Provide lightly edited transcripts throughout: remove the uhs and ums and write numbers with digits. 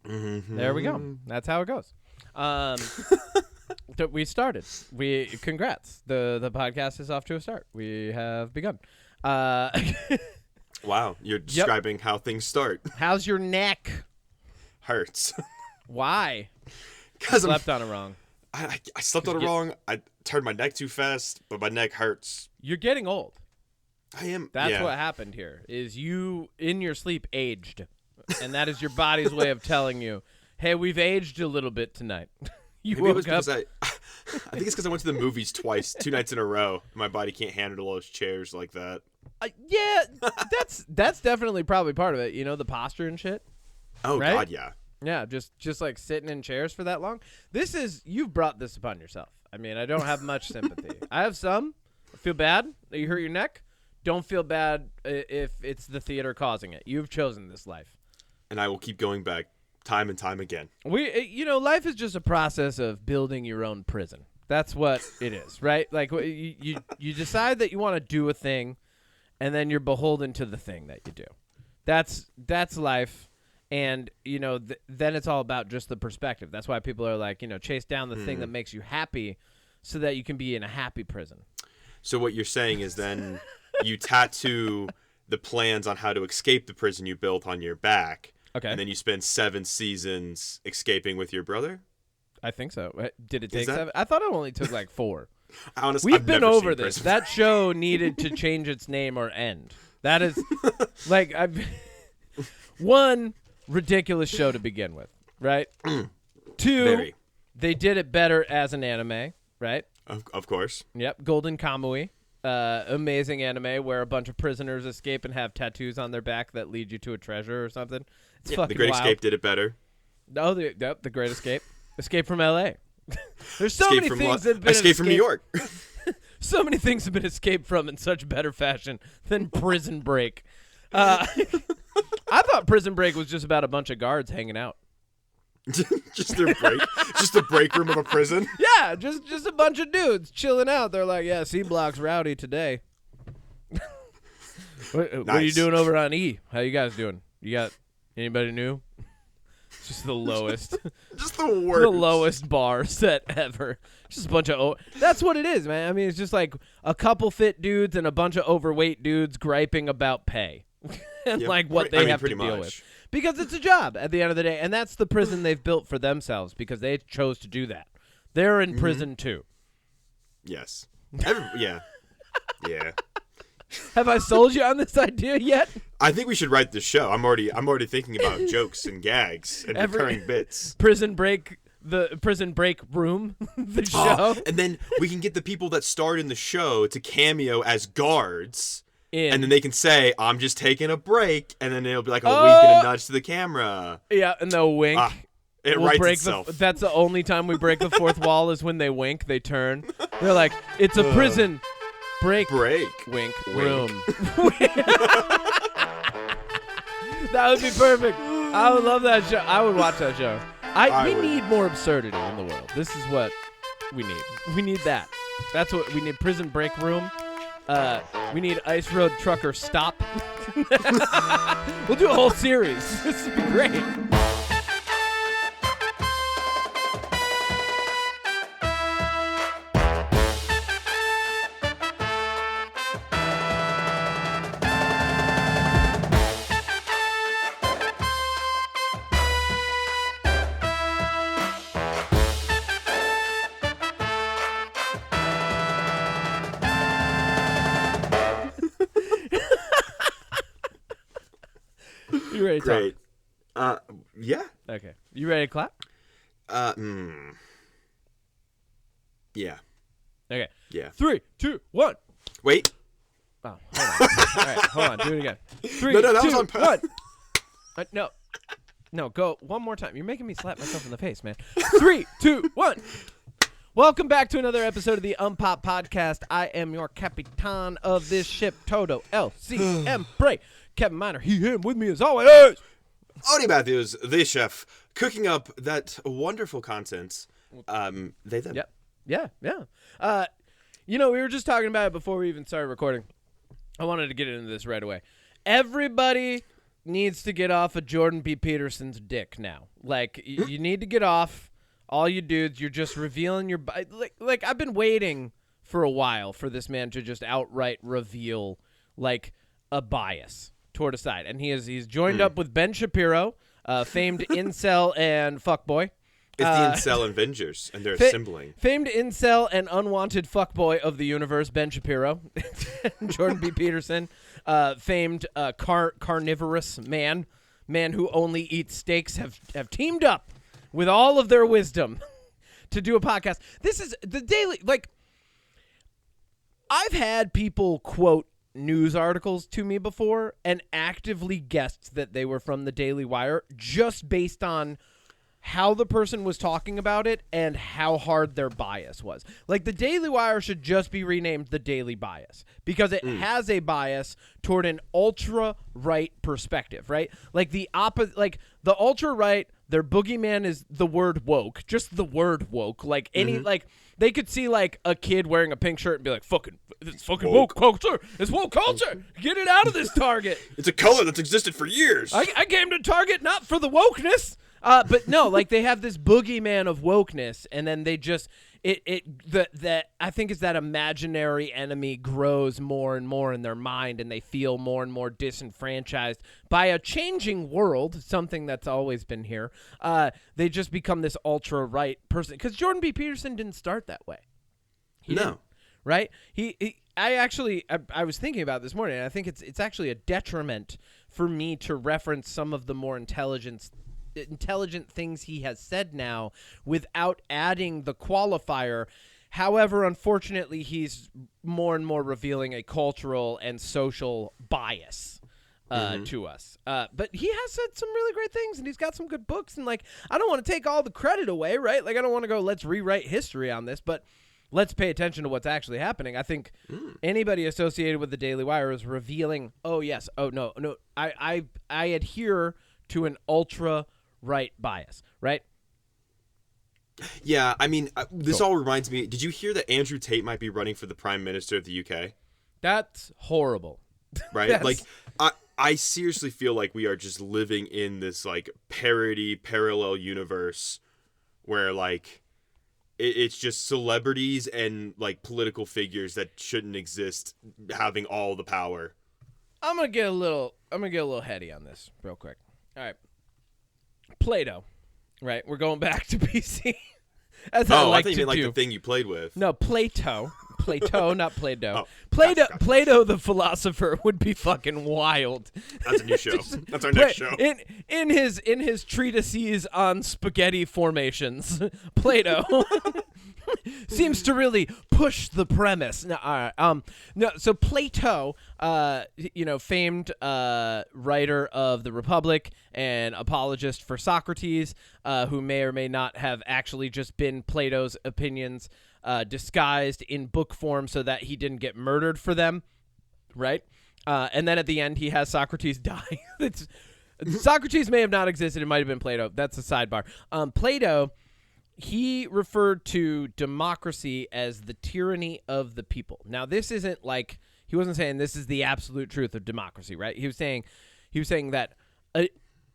Mm-hmm. There we go. That's how it goes. We started. Congrats. The podcast is off to a start. We have begun. Wow, you're describing how things start. How's your neck? Hurts. Why? Because I slept on it wrong. I slept on it wrong. I turned my neck too fast, but my neck hurts. You're getting old. I am. That's what happened here. Is you in your sleep aged, and that is your body's way of telling you, "Hey, we've aged a little bit tonight." Maybe woke it was up. because I think it's because I went to the movies twice, 2 nights in a row. My body can't handle those chairs like that. Yeah, that's definitely probably part of it. You know, the posture and shit. Oh right? God, yeah. Yeah, just like sitting in chairs for that long. You've brought this upon yourself. I mean, I don't have much sympathy. I have some. I feel bad that you hurt your neck. Don't feel bad if it's the theater causing it. You've chosen this life. And I will keep going back time and time again. Life is just a process of building your own prison. That's what it is, right? Like you decide that you want to do a thing, and then you're beholden to the thing that you do. That's life, and then it's all about just the perspective. That's why people are like, chase down the thing that makes you happy, so that you can be in a happy prison. So what you're saying is then you tattoo the plans on how to escape the prison you built on your back. Okay. And then you spend 7 seasons escaping with your brother? I think so. Did it take 7? I thought it only took like 4. Honestly, We've been over this. That show needed to change its name or end. That is like one ridiculous show to begin with, right? 2, they did it better as an anime, right? Of course. Yep, Golden Kamui. Amazing anime where a bunch of prisoners escape and have tattoos on their back that lead you to a treasure or something. It's fucking The Great wild. Escape did it better. Oh, the Great Escape. Escape from L.A. There's so many things that have been Escape from New York. So many things have been escaped from in such better fashion than Prison Break. I thought Prison Break was just about a bunch of guards hanging out. Just the break room of a prison. Yeah, just a bunch of dudes chilling out. They're like, yeah, C Block's rowdy today. What are you doing over on E? How you guys doing? You got anybody new? It's just the lowest. Just the worst. The lowest bar set ever. Just a bunch of that's what it is, man. I mean, it's just like a couple fit dudes and a bunch of overweight dudes griping about pay and like what they have to deal with. Because it's a job at the end of the day, and that's the prison they've built for themselves because they chose to do that. They're in prison too. Yes. Yeah. Have I sold you on this idea yet? I think we should write the show. I'm already thinking about jokes and gags and recurring bits. Prison Break, the Prison Break room, the show. And then we can get the people that starred in the show to cameo as guards. And then they can say, I'm just taking a break. And then it'll be like a wink and a nudge to the camera. Yeah, and they'll wink. It writes itself. That's the only time we break the fourth wall is when they wink. They turn. They're like, it's a prison break. Wink. Room. That would be perfect. I would love that show. I would watch that show. We need more absurdity in the world. This is what we need. We need that. That's what we need. Prison Break Room. We need Ice Road Trucker Stop. We'll do a whole series. This would be great. You ready to Great. talk? Yeah. Okay. You ready to clap? Yeah. Okay. Yeah. 3, 2, 1. Wait. Oh, hold on. All right, hold on. Do it again. 3, No, that 2, was on 1. No, go one more time. You're making me slap myself in the face, man. 3, 2, 1. Welcome back to another episode of the UnPop podcast. I am your capitan of this ship, Toto LCM Bray. Kevin Miner, he, him, with me as always. Odie Matthews, the chef, cooking up that wonderful content. They, them. Yep. Yeah. We were just talking about it before we even started recording. I wanted to get into this right away. Everybody needs to get off of Jordan B. Peterson's dick now. Like, you need to get off. All you dudes, you're just revealing your like I've been waiting for a while for this man to just outright reveal like a bias toward a side, and he's joined up with Ben Shapiro, famed incel and fuckboy. It's the incel Avengers, and they're assembling. Famed incel and unwanted fuckboy of the universe, Ben Shapiro. Jordan B. Peterson, famed carnivorous man who only eats steaks, have teamed up with all of their wisdom to do a podcast. This is the daily, like, I've had people quote news articles to me before and actively guessed that they were from the Daily Wire just based on how the person was talking about it and how hard their bias was. Like, the Daily Wire should just be renamed the Daily Bias because it has a bias toward an ultra-right perspective, right? Like, the ultra-right, their boogeyman is the word woke, just the word woke. Like, any, like, they could see, like, a kid wearing a pink shirt and be like, it's fucking woke culture. It's woke culture. Get it out of this Target. It's a color that's existed for years. I came to Target not for the wokeness. But no, like, they have this boogeyman of wokeness, and then they just I think it's that imaginary enemy grows more and more in their mind, and they feel more and more disenfranchised by a changing world, something that's always been here. They just become this ultra right person because Jordan B. Peterson didn't start that way. He didn't, right? I was thinking about it this morning, and I think it's actually a detriment for me to reference some of the more intelligent things he has said now without adding the qualifier. However, unfortunately, he's more and more revealing a cultural and social bias to us. But he has said some really great things, and he's got some good books. And, like, I don't want to take all the credit away, right? Like, I don't want to go, let's rewrite history on this, but let's pay attention to what's actually happening. I think anybody associated with the Daily Wire is revealing, I adhere to an ultra right bias, right? Yeah, I mean, this all reminds me, did you hear that Andrew Tate might be running for the Prime Minister of the UK? That's horrible. Right? Like, I seriously feel like we are just living in this, like, parallel universe where, like, it's just celebrities and, like, political figures that shouldn't exist having all the power. I'm gonna get a little heady on this real quick. All right. Plato, right? We're going back to BC. As I like thought you to meant, like, do. the thing you played with. No, Plato, not Play-Doh. Oh, Plato, gotcha. Plato the philosopher would be fucking wild. That's a new show. That's our next show. In his treatises on spaghetti formations, Plato seems to really push the premise. So Plato, famed writer of the Republic and apologist for Socrates, who may or may not have actually just been Plato's opinions disguised in book form so that he didn't get murdered for them, right? And then at the end, he has Socrates die. Socrates may have not existed. It might have been Plato. That's a sidebar. Plato, he referred to democracy as the tyranny of the people. Now, this isn't like, he wasn't saying this is the absolute truth of democracy, right? He was saying that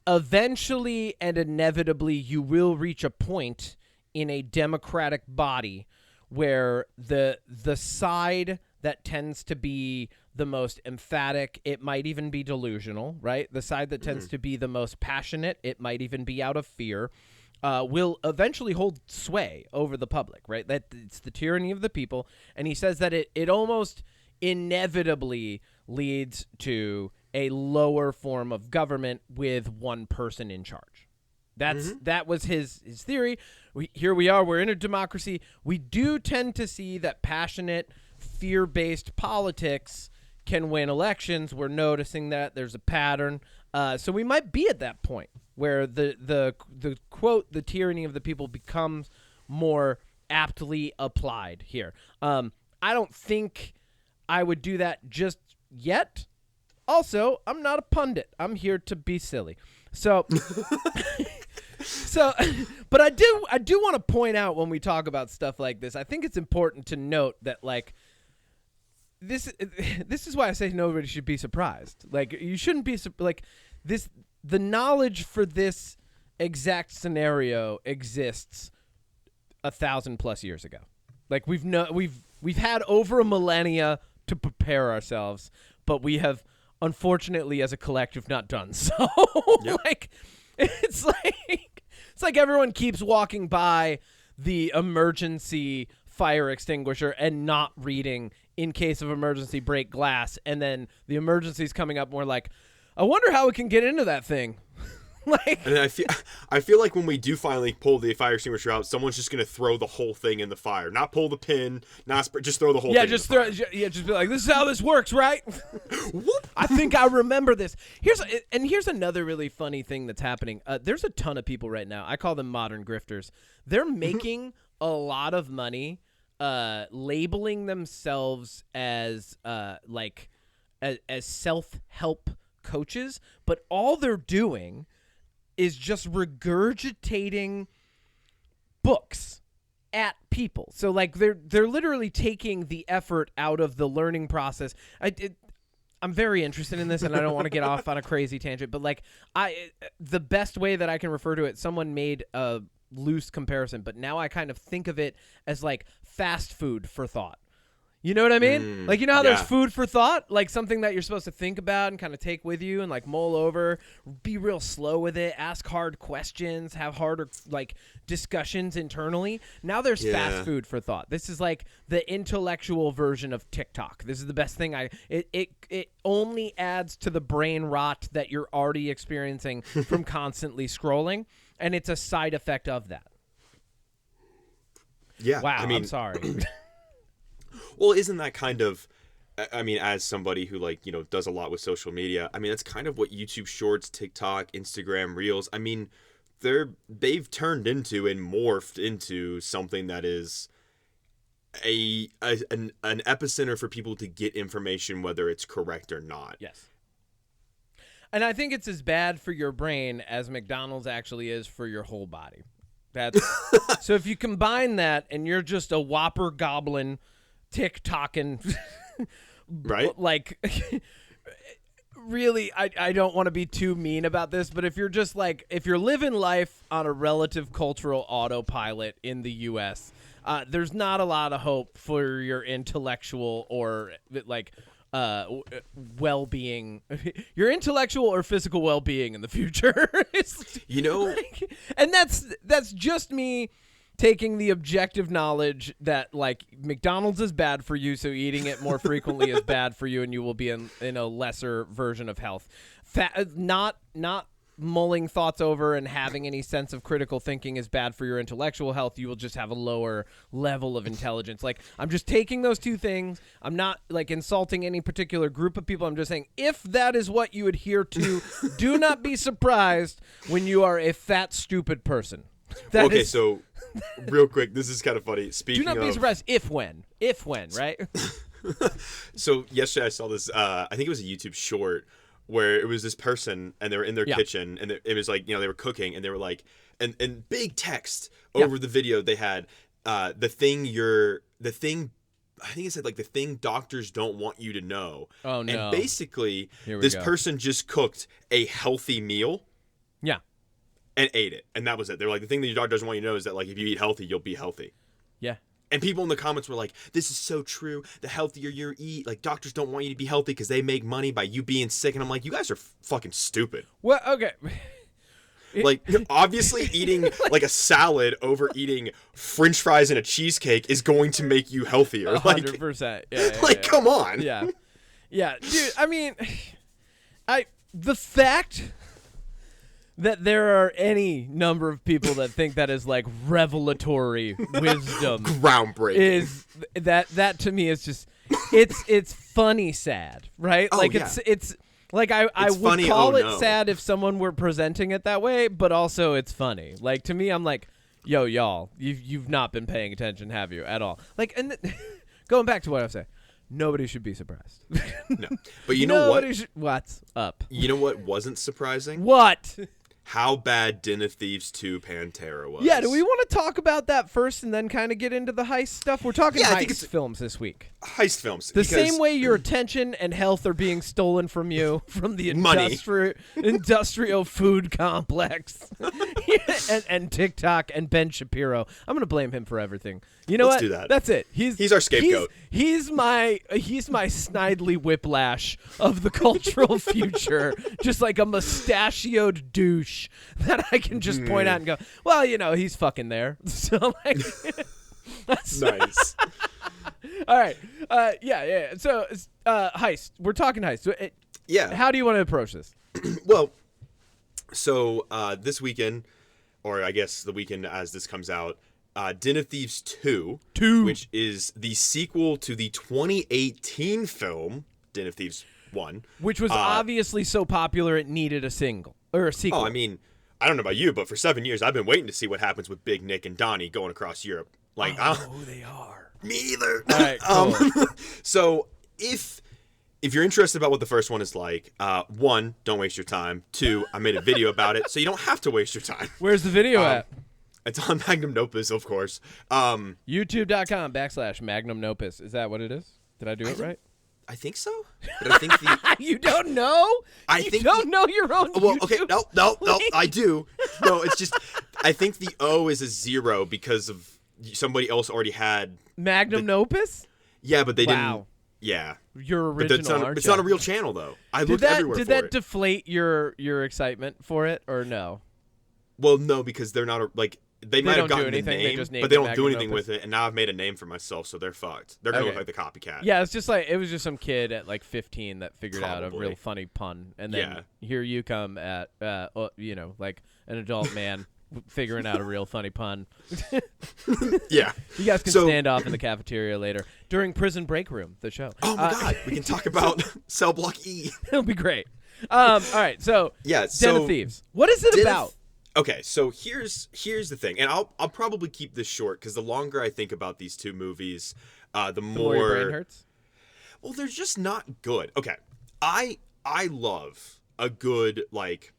eventually and inevitably you will reach a point in a democratic body where the side that tends to be the most emphatic, it might even be delusional, right? The side that tends to be the most passionate, it might even be out of fear, will eventually hold sway over the public, right? That it's the tyranny of the people. And he says that it almost inevitably leads to a lower form of government with one person in charge. That was his theory. Here we are. We're in a democracy. We do tend to see that passionate, fear-based politics can win elections. We're noticing that there's a pattern. So we might be at that point where the quote, the tyranny of the people, becomes more aptly applied here. I don't think I would do that just yet. Also, I'm not a pundit. I'm here to be silly. So, but I do want to point out when we talk about stuff like this, I think it's important to note that, like, this is why I say nobody should be surprised. Like, you shouldn't be like, the knowledge for this exact scenario exists 1,000+ years ago. Like we've had over a millennia to prepare ourselves, but we have unfortunately as a collective not done so. Yep. Like it's like everyone keeps walking by the emergency fire extinguisher and not reading in case of emergency break glass, and then the emergency's coming up and we're like, I wonder how we can get into that thing. Like, and I feel like when we do finally pull the fire extinguisher out, someone's just gonna throw the whole thing in the fire, not pull the pin, just throw the whole thing. Just be like, this is how this works, right? I think I remember this. Here's another really funny thing that's happening. There's a ton of people right now. I call them modern grifters. They're making a lot of money, labeling themselves as as self-help coaches, but all they're doing is just regurgitating books at people. So like they're literally taking the effort out of the learning process. I'm very interested in this, and I don't want to get off on a crazy tangent, but like the best way that I can refer to it, someone made a loose comparison, but now I kind of think of it as like fast food for thought. You know what I mean? Like, you know how there's food for thought? Like something that you're supposed to think about and kind of take with you and like mull over, be real slow with it, ask hard questions, have harder like discussions internally. Now there's fast food for thought. This is like the intellectual version of TikTok. This is the best thing it only adds to the brain rot that you're already experiencing from constantly scrolling, and it's a side effect of that. Yeah. Wow, I mean, I'm sorry. Well, isn't that kind of, I mean, as somebody who like, does a lot with social media, I mean, that's kind of what YouTube Shorts, TikTok, Instagram, Reels, I mean, they've turned into and morphed into something that is an epicenter for people to get information, whether it's correct or not. Yes. And I think it's as bad for your brain as McDonald's actually is for your whole body. So if you combine that and you're just a Whopper goblin TikToking, right? Like, really, I don't want to be too mean about this, but if you're just like, if you're living life on a relative cultural autopilot in the U.S., there's not a lot of hope for your intellectual or like well-being, your intellectual or physical well-being in the future. And that's just me taking the objective knowledge that like McDonald's is bad for you, so eating it more frequently is bad for you, and you will be in a lesser version of health. Not mulling thoughts over and having any sense of critical thinking is bad for your intellectual health. You will just have a lower level of intelligence. Like, I'm just taking those two things. I'm not like insulting any particular group of people. I'm just saying, if that is what you adhere to, do not be surprised when you are a fat, stupid person. So real quick, this is kind of funny. Speaking of, do not be surprised if when, right? So yesterday I saw this, I think it was a YouTube short where it was this person and they were in their kitchen, and it was like, they were cooking, and they were like, and big text over the video they had, the thing I think it said like the thing doctors don't want you to know. Oh no. And basically this person just cooked a healthy meal. Yeah. And ate it. And that was it. They were like, the thing that your doctor doesn't want you to know is that like if you eat healthy, you'll be healthy. Yeah. And people in the comments were like, this is so true. The healthier you eat, like doctors don't want you to be healthy because they make money by you being sick. And I'm like, you guys are fucking stupid. Well, okay. Like, obviously eating like a salad over eating French fries and a cheesecake is going to make you healthier. 100%. Like, come on. Yeah. Yeah. Dude, I mean, the fact that there are any number of people that think that is like revelatory wisdom, groundbreaking, is that to me is just it's funny sad, right? Oh, like yeah. it's like I would funny, call it no. sad if someone were presenting it that way, but also it's funny. Like, to me, I'm like, yo, y'all, you've not been paying attention, have you, at all? Like, and going back to what I was saying, nobody should be surprised. No, but you know what? What's up? You know what wasn't surprising? What? How bad Den of Thieves 2 Pantera was. Yeah, do we want to talk about that first and then kind of get into the heist stuff? We're talking heist films this week. heist films. The same way your attention and health are being stolen from you from the Money. industrial food complex and TikTok and Ben Shapiro. I'm going to blame him for everything. You know Let's what? do that. That's it. He's our scapegoat. He's my Snidely Whiplash of the cultural future. Just like a mustachioed douche that I can just point out and go, well, he's fucking there. So like Nice. All right. Yeah. So, heist. We're talking heist. So, Yeah. How do you want to approach this? Well, so this weekend, or I guess the weekend as this comes out, Den of Thieves 2, which is the sequel to the 2018 film Den of Thieves 1. Which was obviously so popular it needed a sequel. Oh, I mean, I don't know about you, but for 7 years I've been waiting to see what happens with Big Nick and Donnie going across Europe. Like, I don't know who they are. Me either. All right, cool. So if you're interested about what the first one is like, one, don't waste your time. Two, I made a video about it, so you don't have to waste your time. Where's the video at? It's on Magnum Opus, of course. YouTube.com/Magnum Opus. Is that what it is? Did I do it right? I think so. But I think You don't know? You don't know your own well, YouTube? okay, no, I do. No, it's just, I think the O is a 0 because of somebody else already had Magnum Opus? Yeah, but they didn't. Wow. Yeah. You're original, It's not a real channel, though. I looked everywhere for it. Did that deflate your excitement for it, or no? Well, no, because they're not they might have gotten the name, but they don't do anything with it. And now I've made a name for myself, so they're fucked. They're gonna look like the copycat. Yeah, it's just like it was just some kid at like 15 that figured out a real funny pun, and then here you come at like an adult man figuring out a real funny pun. Yeah. You guys can stand off in the cafeteria later during Prison Break Room, the show. Oh my god, we can talk about Cell Block E. It'll be great. All right, so Den of Thieves. What is it about? Okay, so here's the thing, and I'll probably keep this short because the longer I think about these two movies, the more your brain hurts. Well, they're just not good. Okay, I love a good like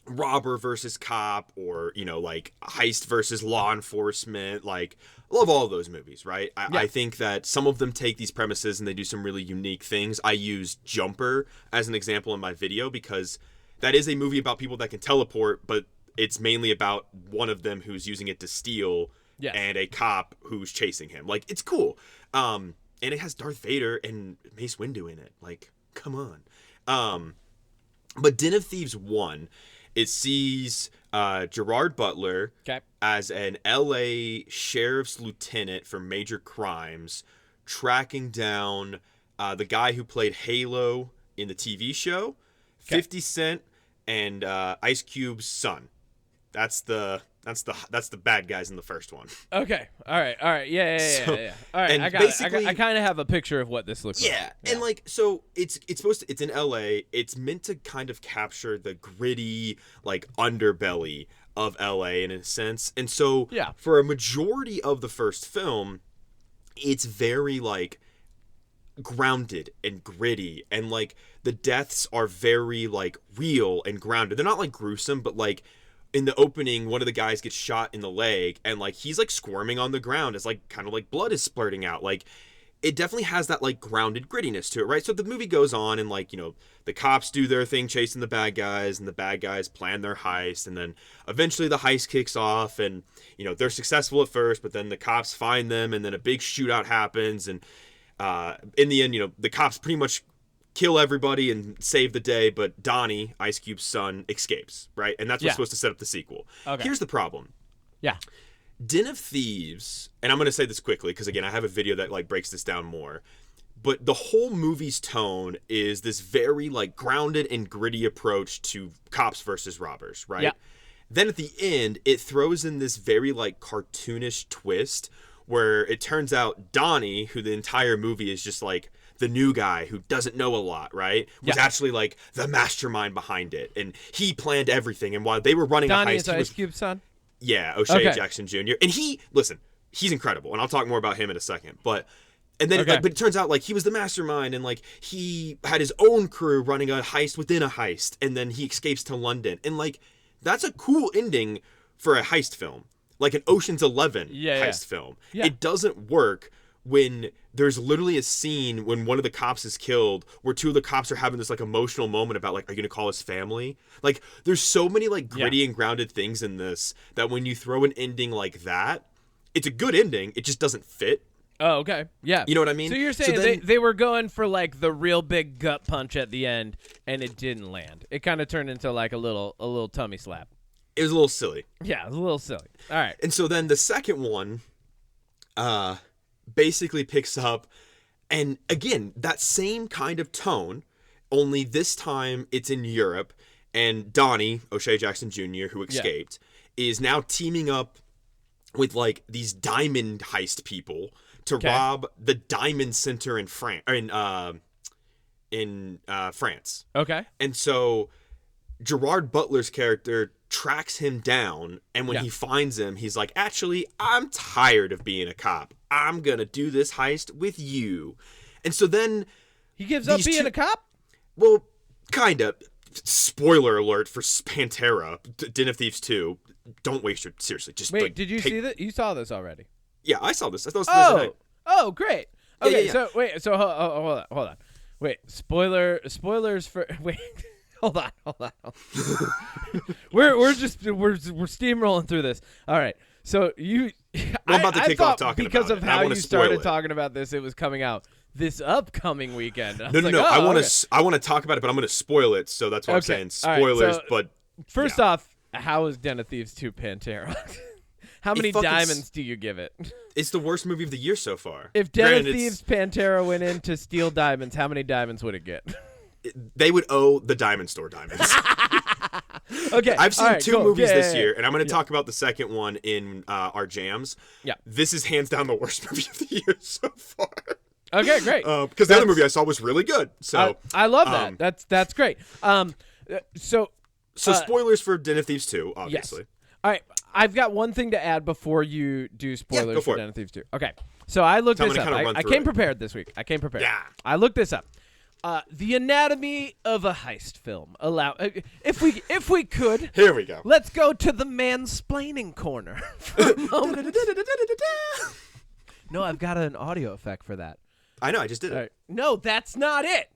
robber versus cop, or like heist versus law enforcement. Like, I love all of those movies, right? I think that some of them take these premises and they do some really unique things. I use Jumper as an example in my video because that is a movie about people that can teleport, but it's mainly about one of them who's using it to steal and a cop who's chasing him. Like, it's cool. And it has Darth Vader and Mace Windu in it. Like, come on. But Den of Thieves 1, it sees Gerard Butler as an LA sheriff's lieutenant for major crimes, tracking down the guy who played Halo in the TV show, 50 Cent, and Ice Cube's son. That's the bad guys in the first one. Okay. All right. Yeah. All right. I got it. I kind of have a picture of what this looks like. Yeah. And like, so it's in LA. It's meant to kind of capture the gritty, like, underbelly of LA in a sense. And so for a majority of the first film, it's very like grounded and gritty, and like the deaths are very like real and grounded. They're not like gruesome, but like in the opening, one of the guys gets shot in the leg, and like he's like squirming on the ground as like kind of like blood is splurting out. Like, it definitely has that like grounded grittiness to it, right? So the movie goes on, and like, the cops do their thing chasing the bad guys, and the bad guys plan their heist, and then eventually the heist kicks off, and they're successful at first, but then the cops find them, and then a big shootout happens, and in the end, the cops pretty much kill everybody and save the day, but Donnie, Ice Cube's son, escapes, right? And that's what's supposed to set up the sequel. Okay. Here's the problem. Yeah. Den of Thieves, and I'm going to say this quickly because, again, I have a video that like breaks this down more, but the whole movie's tone is this very like grounded and gritty approach to cops versus robbers, right? Yeah. Then at the end, it throws in this very like cartoonish twist where it turns out Donnie, who the entire movie is just like the new guy who doesn't know a lot, right, was actually like the mastermind behind it, and he planned everything. And while they were running Donnie a heist, is Ice Cube's son. Yeah, O'Shea Jackson Jr. And he's incredible, and I'll talk more about him in a second. But it turns out like he was the mastermind, and like he had his own crew running a heist within a heist, and then he escapes to London, and like that's a cool ending for a heist film, like an Ocean's 11 heist film. Yeah. It doesn't work when there's literally a scene when one of the cops is killed where two of the cops are having this like emotional moment about like, are you gonna call his family? Like there's so many like gritty and grounded things in this that when you throw an ending like that, it's a good ending, it just doesn't fit. Oh, okay. Yeah. You know what I mean? So you're saying they were going for like the real big gut punch at the end and it didn't land. It kind of turned into like a little tummy slap. It was a little silly. Yeah, it was a little silly. All right. And so then the second one basically picks up, and again, that same kind of tone, only this time it's in Europe, and Donnie, O'Shea Jackson Jr., who escaped, is now teaming up with like these diamond heist people to rob the diamond center in France. France. Okay. And so Gerard Butler's character tracks him down, and when he finds him, he's like, actually, I'm tired of being a cop. I'm gonna do this heist with you. And so then he gives up being a cop? Well, kind of. Spoiler alert for Pantera, Den of Thieves 2. Don't waste your... Seriously, just... Wait, like, did you see that? You saw this already? Yeah, I saw this. I thought it was Thursday night. Oh, great. Okay, Yeah. so wait, hold on. Wait, spoilers for... Wait... Hold on. we're steamrolling through this. All right. So you, I'm about to kick off talking because about of it. how you started it. talking about this, it was coming out this upcoming weekend. No. I want to talk about it, but I'm going to spoil it. So that's what I'm saying. Spoilers. Right, so but first off, how is Den of Thieves 2 Pantera? How many diamonds do you give it? It's the worst movie of the year so far. If Den of Thieves Pantera went in to steal diamonds, how many diamonds would it get? They would owe the diamond store diamonds. Okay. I've seen two movies this year, and I'm going to Yeah. talk about the second one in our jams. Yeah. This is hands down the worst movie of the year so far. Okay, great. Because the other movie I saw was really good. So I love that. That's great. So spoilers for Den of Thieves 2, obviously. Yes. All right. I've got one thing to add before you do spoilers for Den of Thieves 2. Okay. So I looked this up. I came prepared this week. Yeah. I looked this up. The anatomy of a heist film. If we could. Here we go. Let's go to the mansplaining corner for a moment. No, I've got an audio effect for that. I know. I just did it. Right. No, that's not it.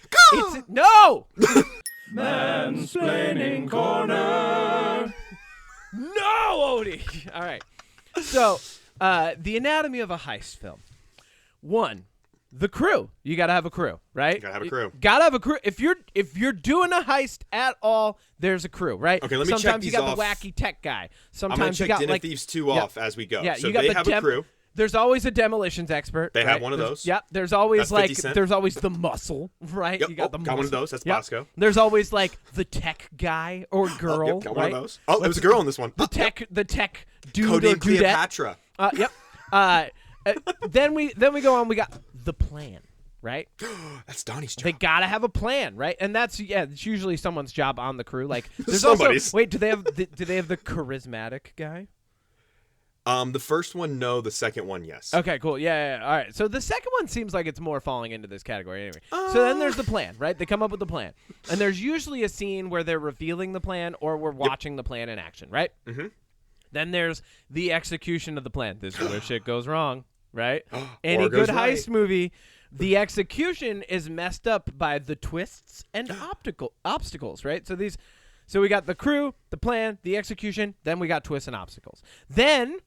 Go! No. Mansplaining corner. No, Odie. All right. So, the anatomy of a heist film. 1, the crew. You gotta have a crew, right? You gotta have a crew. Gotta have a crew. If you're doing a heist at all, there's a crew, right? Okay, let me check Sometimes these you got off. the wacky tech guy. Sometimes I'm gonna check you got Den of like Thieves 2 off as we go. Yeah, so you got they have a crew. There's always a demolitions expert. They right? have one of those. Yep. There's always That's 50 Cent. there's always the muscle, right? Yep. You got the muscle. Got one of those. That's Yep. Bosco. There's always like the tech guy or girl. Yep, got right? one of those. Oh, there was a girl in this one. The tech dude Codename or dudette. Cleopatra. Yep. Then we go on. We got the plan, right? That's Donnie's job. They gotta have a plan, right? And it's usually someone's job on the crew. Like there's Somebody's. also wait, do they have the charismatic guy? The first one, no. The second one, yes. Okay, cool. Yeah. All right. So the second one seems like it's more falling into this category anyway. So then there's the plan, right? They come up with the plan. And there's usually a scene where they're revealing the plan or we're watching the plan in action, right? Mm-hmm. Then there's the execution of the plan. This is where shit goes wrong, right? Or Any goes good right. heist movie, the execution is messed up by the twists and obstacles, right? So we got the crew, the plan, the execution, then we got twists and obstacles. Then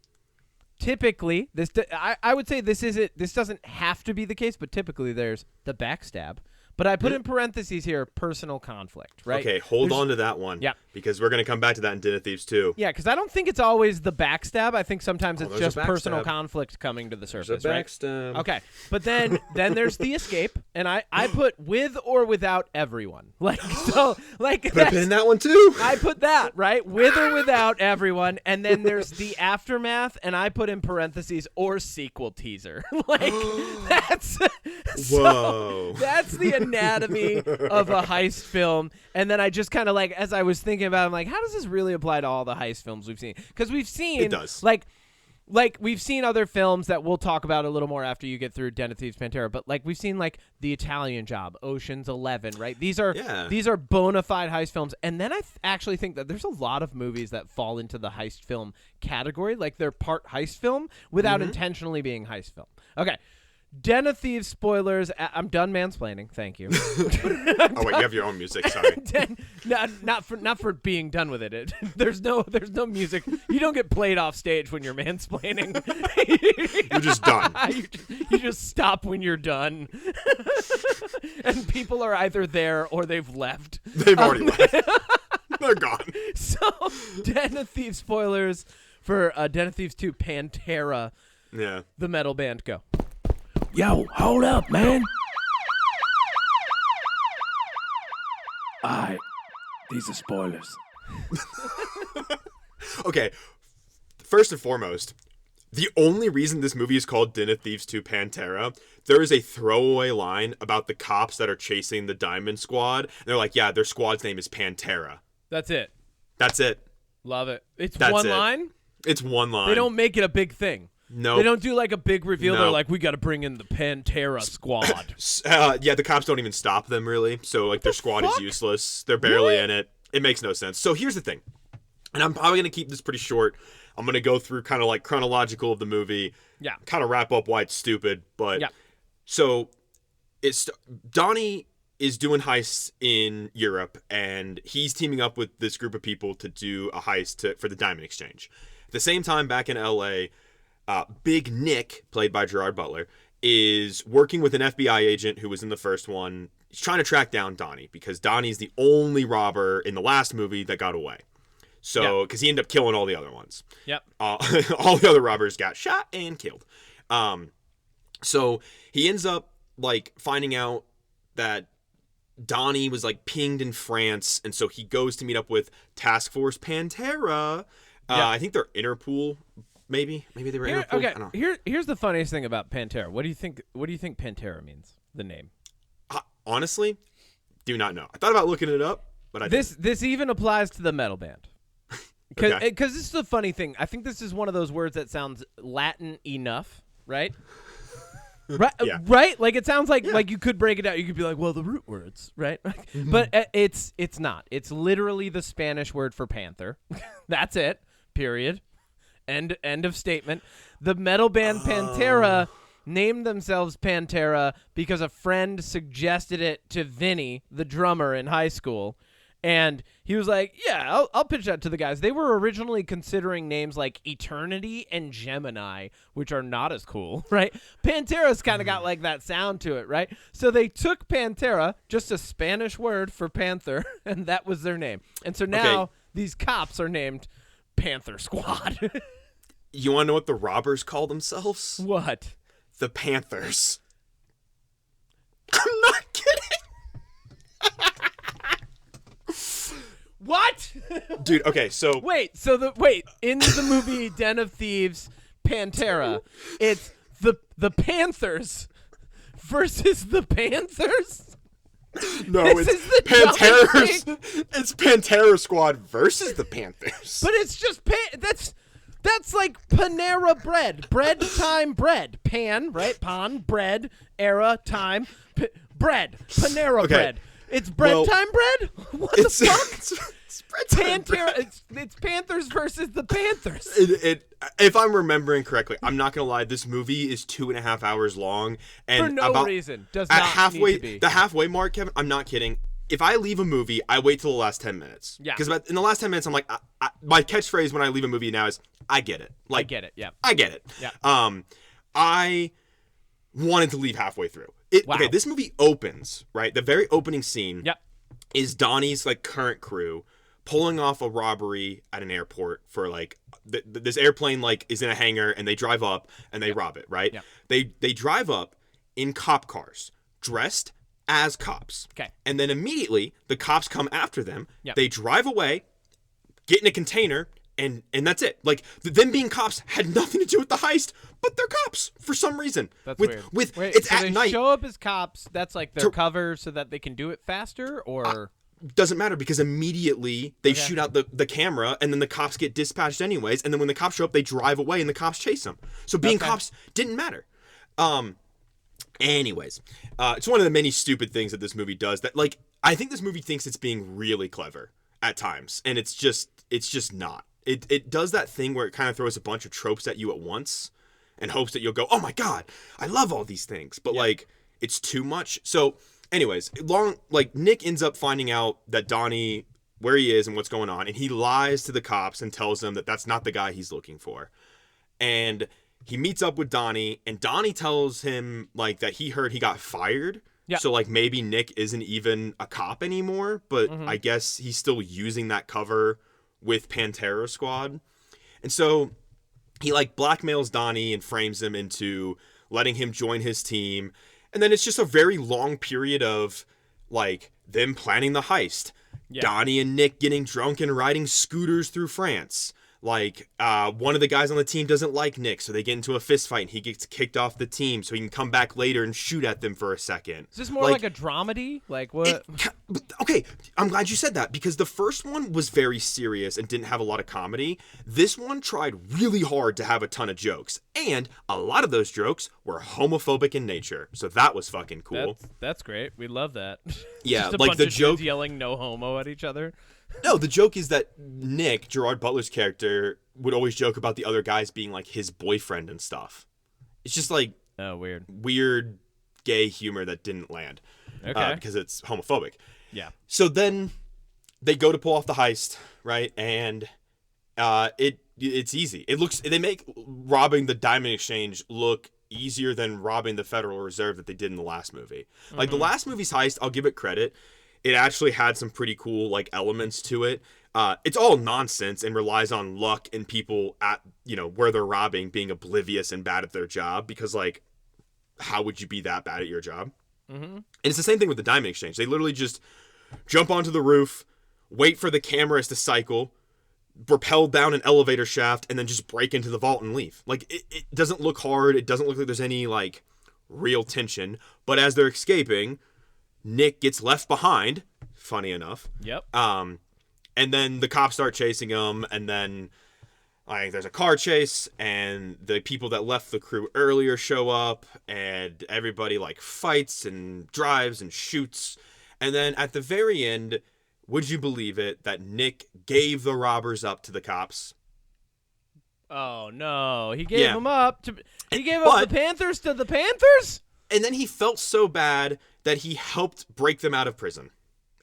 typically, I would say this doesn't have to be the case, but typically there's the backstab. But I put in parentheses here, personal conflict, right? Okay, hold on to that one. Yeah. Because we're going to come back to that in Den of Thieves 2. Yeah, because I don't think it's always the backstab. I think sometimes it's there's just a personal backstab. conflict coming to the There's surface, a right? backstab. Okay, but then there's the escape, and I put with or without everyone. Like Put a pin that's, in that one too. I put that, right? With or without everyone. And then there's the aftermath, and I put in parentheses or sequel teaser. Like, that's Whoa. that's the anatomy of a heist film. And then I just kind of like, as I was thinking about it, I'm like, how does this really apply to all the heist films we've seen? Because we've seen, It does. like, like we've seen other films that we'll talk about a little more after you get through Den of Thieves, Pantera, but like we've seen like The Italian Job, Ocean's 11, right? These are bona fide heist films. And then I actually think that there's a lot of movies that fall into the heist film category, like they're part heist film without intentionally being heist film. Okay. Den of Thieves spoilers. I'm done mansplaining. Thank you. Oh wait, you have your own music. Sorry. Not for being done with it. There's no music. You don't get played off stage when you're mansplaining. You're just done. You just stop when you're done. And people are either there or they've left. They've already left. They're gone. So Den of Thieves spoilers for Den of Thieves 2 Pantera. Yeah. The metal band, go. Yo, hold up, man. Alright, these are spoilers. Okay, first and foremost, the only reason this movie is called Den of Thieves 2 Pantera, there is a throwaway line about the cops that are chasing the Diamond Squad. And they're like, yeah, their squad's name is Pantera. That's it. That's it. Love it. It's That's one it. line? It's one line. They don't make it a big thing. No. They don't do like a big reveal. No. They're like, we got to bring in the Pantera squad. Yeah, the cops don't even stop them, really. So, like, their squad is useless. They're barely in it. It makes no sense. So, here's the thing. And I'm probably going to keep this pretty short. I'm going to go through kind of, like, chronological of the movie. Yeah. Kind of wrap up why it's stupid. But, yeah. So, Donnie is doing heists in Europe. And he's teaming up with this group of people to do a heist for the Diamond Exchange. At the same time, back in L.A., Big Nick, played by Gerard Butler, is working with an FBI agent who was in the first one. He's trying to track down Donnie because Donnie's the only robber in the last movie that got away. So, because he ended up killing all the other ones. Yep. All the other robbers got shot and killed. So he ends up like finding out that Donnie was like pinged in France, and so he goes to meet up with Task Force Pantera. I think they're Interpol. Maybe they were Interpol. Okay, I don't know. here's the funniest thing about Pantera. What do you think Pantera means? The name. Honestly, do not know. I thought about looking it up, but I didn't. This even applies to the metal band. Because this is the funny thing. I think this is one of those words that sounds Latin enough, right? Right, Yeah. Right. Like it sounds like you could break it out. You could be like, well, the root words, right? But it's not. It's literally the Spanish word for panther. That's it. Period. End of statement. The metal band Pantera named themselves Pantera because a friend suggested it to Vinny, the drummer in high school. And he was like, yeah, I'll pitch that to the guys. They were originally considering names like Eternity and Gemini, which are not as cool, right? Pantera's kind of got like that sound to it, right? So they took Pantera, just a Spanish word for panther, and that was their name. And so now these cops are named Panther Squad. You want to know what the robbers call themselves? What? The Panthers. I'm not kidding. What? Dude, okay, so... Wait, in the movie Den of Thieves, Pantera, it's the Panthers versus the Panthers? No, This is the Pantera's... dumbest It's Pantera Squad versus the Panthers. But it's just that's like Panera bread. Bread time bread. Pan, right? Pan, bread, era, time, bread. Panera bread. It's bread time bread? What the fuck? It's bread time Pantera, bread. it's Panthers versus the Panthers. If I'm remembering correctly, I'm not going to lie, this movie is 2.5 hours long. And For no reason. Does not need to be. The halfway mark, Kevin, I'm not kidding. If I leave a movie, I wait till the last 10 minutes. Yeah. Because in the last 10 minutes, I'm like, my catchphrase when I leave a movie now is, I get it. Like, I get it, yeah. I get it. Yeah. I wanted to leave halfway through. Wow. Okay, this movie opens, right? The very opening scene is Donnie's like current crew pulling off a robbery at an airport for like this airplane like is in a hangar, and they drive up and they rob it, right? Yeah. They drive up in cop cars, dressed as cops. Okay. And then immediately the cops come after them. Yep. They drive away, get in a container, and that's it. Like them being cops had nothing to do with the heist, but they're cops for some reason. That's weird. Wait, it's so at they night. Show up as cops. That's like their cover so that they can do it faster, or doesn't matter because immediately they shoot out the camera and then the cops get dispatched anyways. And then when the cops show up, they drive away and the cops chase them. So being cops didn't matter. Anyways, it's one of the many stupid things that this movie does that, like, I think this movie thinks it's being really clever at times. And it's just not. It does that thing where it kind of throws a bunch of tropes at you at once and hopes that you'll go, oh my God, I love all these things. But like, it's too much. So anyways, Nick ends up finding out that Donnie, where he is and what's going on. And he lies to the cops and tells them that that's not the guy he's looking for. And he meets up with Donnie, and Donnie tells him like that he heard he got fired. Yeah. So like maybe Nick isn't even a cop anymore, but I guess he's still using that cover with Pantera Squad. And so he like blackmails Donnie and frames him into letting him join his team. And then it's just a very long period of like them planning the heist. Yeah. Donnie and Nick getting drunk and riding scooters through France. Like, one of the guys on the team doesn't like Nick, so they get into a fist fight and he gets kicked off the team so he can come back later and shoot at them for a second. Is this more like a dramedy? Like, what? Okay, I'm glad you said that because the first one was very serious and didn't have a lot of comedy. This one tried really hard to have a ton of jokes, and a lot of those jokes were homophobic in nature, so that was fucking cool. That's great. We love that. Yeah, just a like bunch the of joke dudes yelling "no homo" at each other. No, the joke is that Nick, Gerard Butler's character, would always joke about the other guys being like his boyfriend and stuff. It's just like weird gay humor that didn't land. Okay. Because it's homophobic. Yeah. So then they go to pull off the heist, right? And it's easy. They make robbing the Diamond Exchange look easier than robbing the Federal Reserve that they did in the last movie. Like the last movie's heist, I'll give it credit. It actually had some pretty cool like elements to it. It's all nonsense and relies on luck and people at, where they're robbing being oblivious and bad at their job because like, how would you be that bad at your job? And it's the same thing with the Diamond Exchange. They literally just jump onto the roof, wait for the cameras to cycle, rappel down an elevator shaft, and then just break into the vault and leave. Like it doesn't look hard. It doesn't look like there's any like real tension, but as they're escaping, Nick gets left behind, funny enough. Yep. And then the cops start chasing him, and then like there's a car chase, and the people that left the crew earlier show up, and everybody like fights and drives and shoots. And then at the very end, would you believe it, that Nick gave the robbers up to the cops? Oh no, he gave them up to the Panthers to the Panthers? And then he felt so bad that he helped break them out of prison.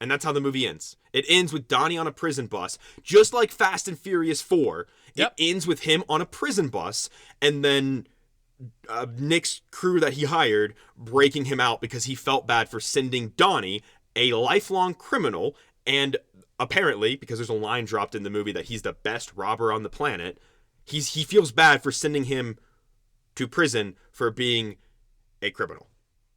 And that's how the movie ends. It ends with Donnie on a prison bus, just like Fast and Furious 4. Yep. It ends with him on a prison bus, and then Nick's crew that he hired breaking him out because he felt bad for sending Donnie, a lifelong criminal, and apparently, because there's a line dropped in the movie that he's the best robber on the planet, he feels bad for sending him to prison for being a criminal.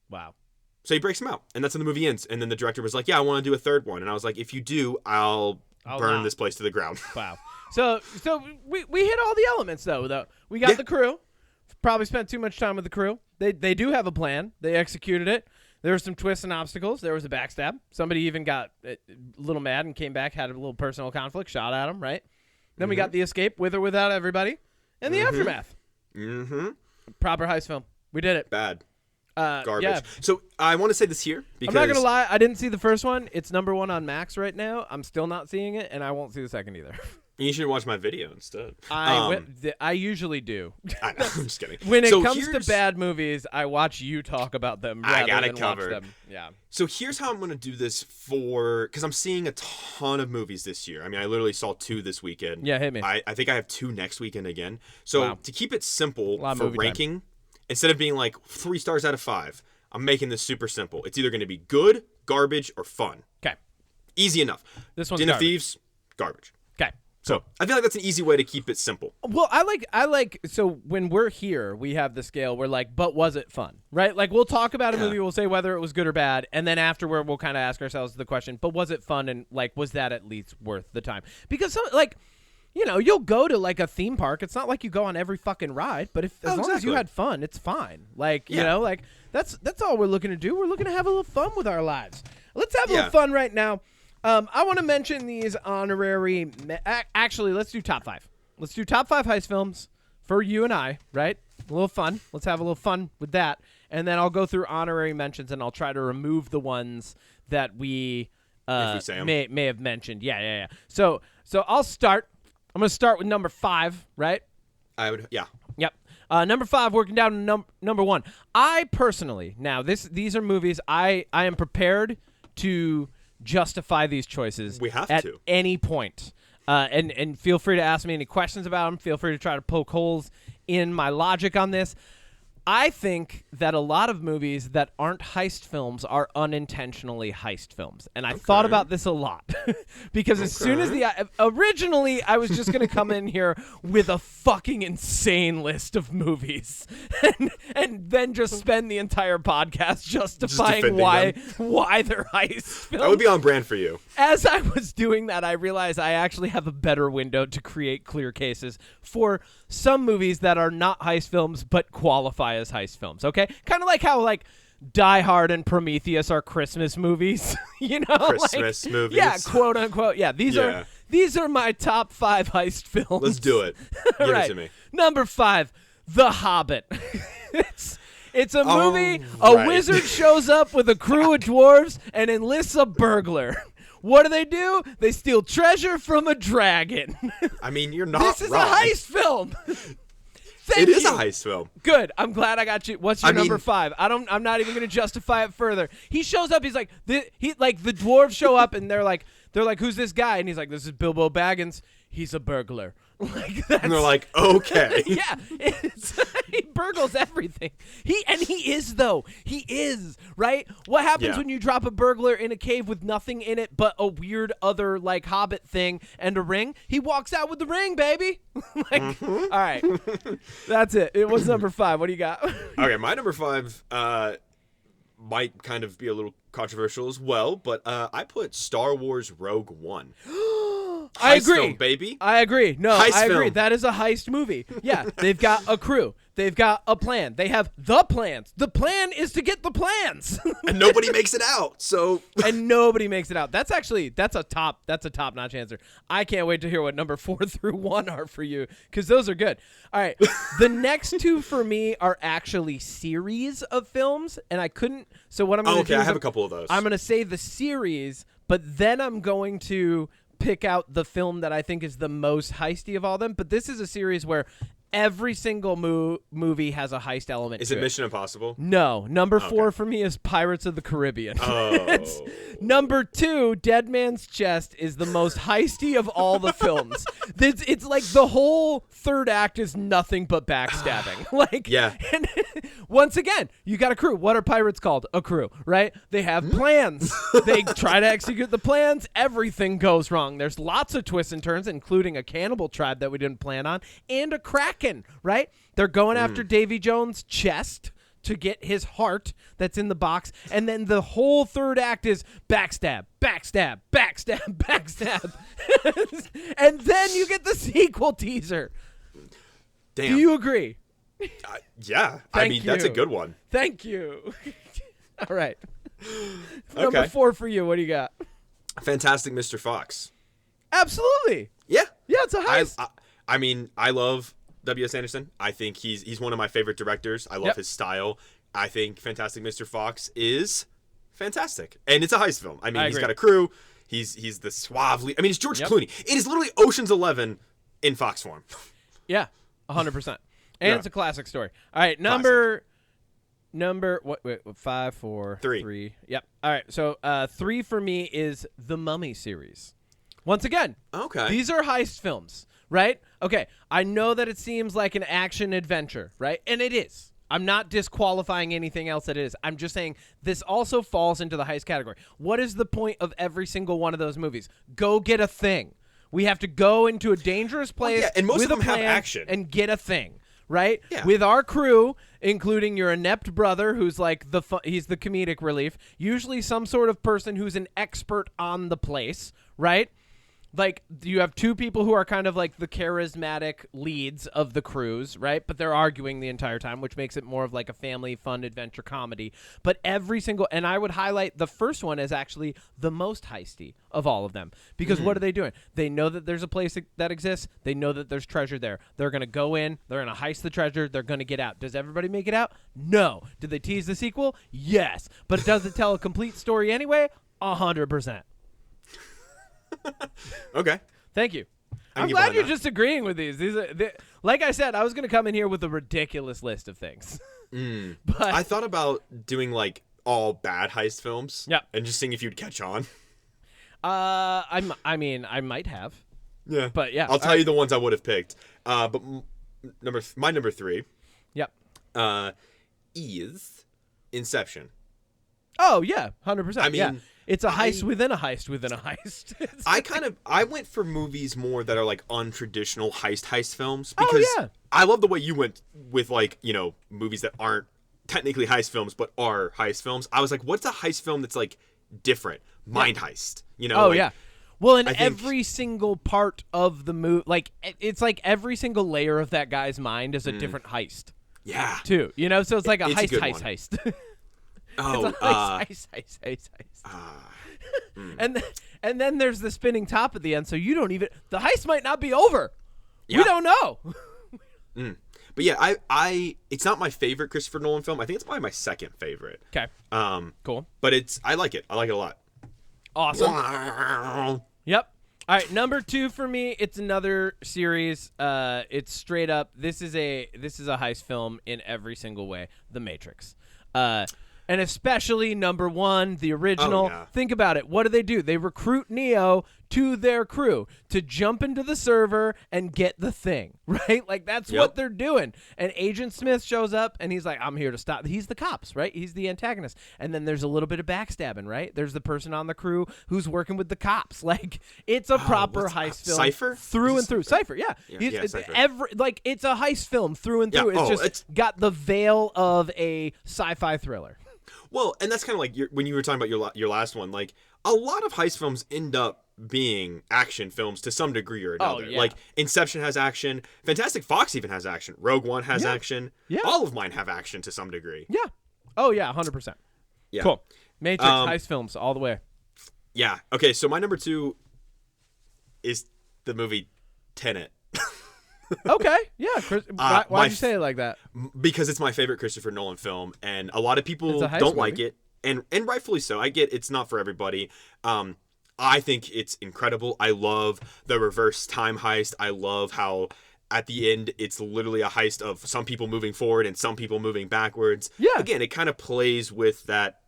Wow. So he breaks him out, and that's how the movie ends. And then the director was like, yeah, I want to do a third one. And I was like, if you do, I'll burn this place to the ground. Wow. So we hit all the elements, though. We got the crew. Probably spent too much time with the crew. They do have a plan. They executed it. There were some twists and obstacles. There was a backstab. Somebody even got a little mad and came back, had a little personal conflict, shot at him, right? Then we got the escape, with or without everybody, and the aftermath. Proper heist film. We did it. Bad. Garbage. Yeah. So I want to say this here because I'm not gonna lie, I didn't see the first one. It's #1 on Max right now. I'm still not seeing it, and I won't see the second either. You should watch my video instead. I usually do. I know, I'm just kidding. When it comes to bad movies, I watch you talk about them. I got it covered. Watch them. Yeah. So here's how I'm going to do this because I'm seeing a ton of movies this year. I mean, I literally saw 2 this weekend. Yeah, hit me. I think I have 2 next weekend again. So to keep it simple for ranking, instead of being like 3 stars out of 5, I'm making this super simple. It's either going to be good, garbage, or fun. Okay. Easy enough. This one's Den of Thieves, garbage. Okay. So I feel like that's an easy way to keep it simple. Well, I like so when we're here, we have the scale. We're like, but was it fun? Right? Like we'll talk about a movie, we'll say whether it was good or bad, and then afterward we'll kind of ask ourselves the question, but was it fun, and like was that at least worth the time? Because you'll go to like a theme park. It's not like you go on every fucking ride, but as long as you had fun, it's fine. Like, that's all we're looking to do. We're looking to have a little fun with our lives. Let's have a little fun right now. I want to mention these honorary. Actually, let's do top 5. Let's do top 5 heist films for you and I, right? A little fun. Let's have a little fun with that. And then I'll go through honorary mentions, and I'll try to remove the ones that we may have mentioned. Yeah. So I'll start. I'm going to start with number 5, right? Yeah. Yep. Number 5, working down to number 1. I personally, now these are movies I am prepared to justify these choices. We have at to. any point. And feel free to ask me any questions about them. Feel free to try to poke holes in my logic on this. I think that a lot of movies that aren't heist films are unintentionally heist films. And I thought about this a lot because as soon as originally I was just going to come in here with a fucking insane list of movies and then just spend the entire podcast justifying why they're heist films. That would be on brand for you. As I was doing that, I realized I actually have a better window to create clear cases for some movies that are not heist films but qualify as heist films, okay? Kind of like how, Die Hard and Prometheus are Christmas movies, you know? Christmas movies. Yeah, quote unquote. Yeah, these are my top 5 heist films. Let's do it. Give it to me. Number 5, The Hobbit. It's a movie. A wizard shows up with a crew of dwarves and enlists a burglar. What do? They steal treasure from a dragon. I mean, you're not This is wrong. a heist film. It is a heist film. Good. I'm glad I got you. What's your number 5? I'm not even going to justify it further. He shows up. He's like, the dwarves show up and they're like, who's this guy? And he's like, this is Bilbo Baggins. He's a burglar. And they're like, okay. Yeah, he burgles everything. He is, right? What happens when you drop a burglar in a cave with nothing in it but a weird other Hobbit thing and a ring? He walks out with the ring, baby. All right, that's it. It was number 5. What do you got? Okay, my number 5 might kind of be a little controversial as well, but I put Star Wars Rogue One. I agree, film, baby. I agree. No, heist I agree. film. That is a heist movie. Yeah, they've got a crew. They've got a plan. They have the plans. The plan is to get the plans. And nobody makes it out. So and nobody makes it out. That's a top-notch answer. I can't wait to hear what number 4 through 1 are for you because those are good. All right, the next 2 for me are actually series of films, and I couldn't. So what I'm going to do? I have a couple of those. I'm going to say the series, but then I'm going to pick out the film that I think is the most heisty of all them. But this is a series where every single movie has a heist element. Is it Mission Impossible? No. Number 4 for me is Pirates of the Caribbean. Oh. Number 2, Dead Man's Chest, is the most heisty of all the films. It's like the whole third act is nothing but backstabbing. Yeah. And once again, you got a crew. What are pirates called? A crew, right? They have plans. They try to execute the plans. Everything goes wrong. There's lots of twists and turns, including a cannibal tribe that we didn't plan on, and a kraken, right? They're going after Davy Jones' chest to get his heart that's in the box, and then the whole third act is backstab, backstab, backstab, backstab. And then you get the sequel teaser. Damn. Do you agree? Yeah. Thank that's you. a good one. Thank you. All right. Okay. Number 4 for you. What do you got? Fantastic Mr. Fox. Absolutely. Yeah. Yeah, it's a heist. I mean, I love W.S. Anderson. I think he's one of my favorite directors. I love his style. I think Fantastic Mr. Fox is fantastic. And it's a heist film. I mean, he's got a crew. He's the suave lead. I mean, it's George Clooney. It is literally Ocean's 11 in Fox form. Yeah, 100%. And it's a classic story. All right, number what? Wait, 5, 4, 3. Yep. All right, so 3 for me is the Mummy series. Once again, these are heist films, right? Okay, I know that it seems like an action adventure, right? And it is. I'm not disqualifying anything else that it is. I'm just saying this also falls into the heist category. What is the point of every single one of those movies? Go get a thing. We have to go into a dangerous place and most with of them a plan have action and get a thing. Right? Yeah. With our crew, including your inept brother, who's like he's the comedic relief, usually some sort of person who's an expert on the place, right? Like, you have two people who are kind of like the charismatic leads of the crews, right? But they're arguing the entire time, which makes it more of like a family fun adventure comedy. But every single, and I would highlight the first one as actually the most heisty of all of them. Because what are they doing? They know that there's a place that exists. They know that there's treasure there. They're going to go in. They're going to heist the treasure. They're going to get out. Does everybody make it out? No. Did they tease the sequel? Yes. But does it tell a complete story anyway? 100%. Okay. Thank you. I can I'm get glad behind you're that. just agreeing with these. Like I said, I was going to come in here with a ridiculous list of things. But I thought about doing like all bad heist films. Yep. And just seeing if you'd catch on. I mean, I might have. Yeah. But yeah. I'll tell you the ones I would have picked. But my number 3 Yep. is Inception. Oh, yeah. 100%. I mean, yeah. It's a heist within a heist within a heist. I went for movies more that are like untraditional heist films Oh, because yeah. I love the way you went with like, you know, movies that aren't technically heist films but are heist films. I was like, what's a heist film that's like different? Mind heist, you know? Oh, like, yeah. Well, in I think- every single part of the movie, like, it's like every single layer of that guy's mind is a different heist, Yeah. too. You know? So it's like a It's a heist, good heist, one. heist. Oh, It's a heist. And then there's the spinning top at the end, so you don't even the heist might not be over. Yeah. We don't know. But yeah, I it's not my favorite Christopher Nolan film. I think it's probably my second favorite. Okay. Cool. But I like it. I like it a lot. Awesome. Yep. All right, number 2 for me, it's another series. It's straight up. This is a heist film in every single way. The Matrix. And especially number 1, the original. Oh, yeah. Think about it. What do? They recruit Neo to their crew to jump into the server and get the thing, right? Like, that's what they're doing. And Agent Smith shows up, and he's like, I'm here to stop. He's the cops, right? He's the antagonist. And then there's a little bit of backstabbing, right? There's the person on the crew who's working with the cops. Like, it's a proper heist film. Cypher? Through and through. Cypher, yeah. Yeah, Cypher. It's a heist film through and through. Yeah, It's got the veil of a sci-fi thriller. Well, and that's kind of like when you were talking about your last one. Like, a lot of heist films end up being action films to some degree or another. yeah. Like, Inception has action. Fantastic Fox even has action. Rogue One has action. Yeah. All of mine have action to some degree. Yeah. Oh, yeah, 100%. Yeah. Cool. Matrix heist films all the way. Yeah. Okay, so my number 2 is the movie Tenet. Okay. Yeah. Chris, why'd my you say it like that? Because it's my favorite Christopher Nolan film, and a lot of people It's a heist don't like movie. it, and rightfully so. I get it's not for everybody. I think it's incredible. I love the reverse time heist. I love how at the end it's literally a heist of some people moving forward and some people moving backwards. Yeah. Again, it kind of plays with that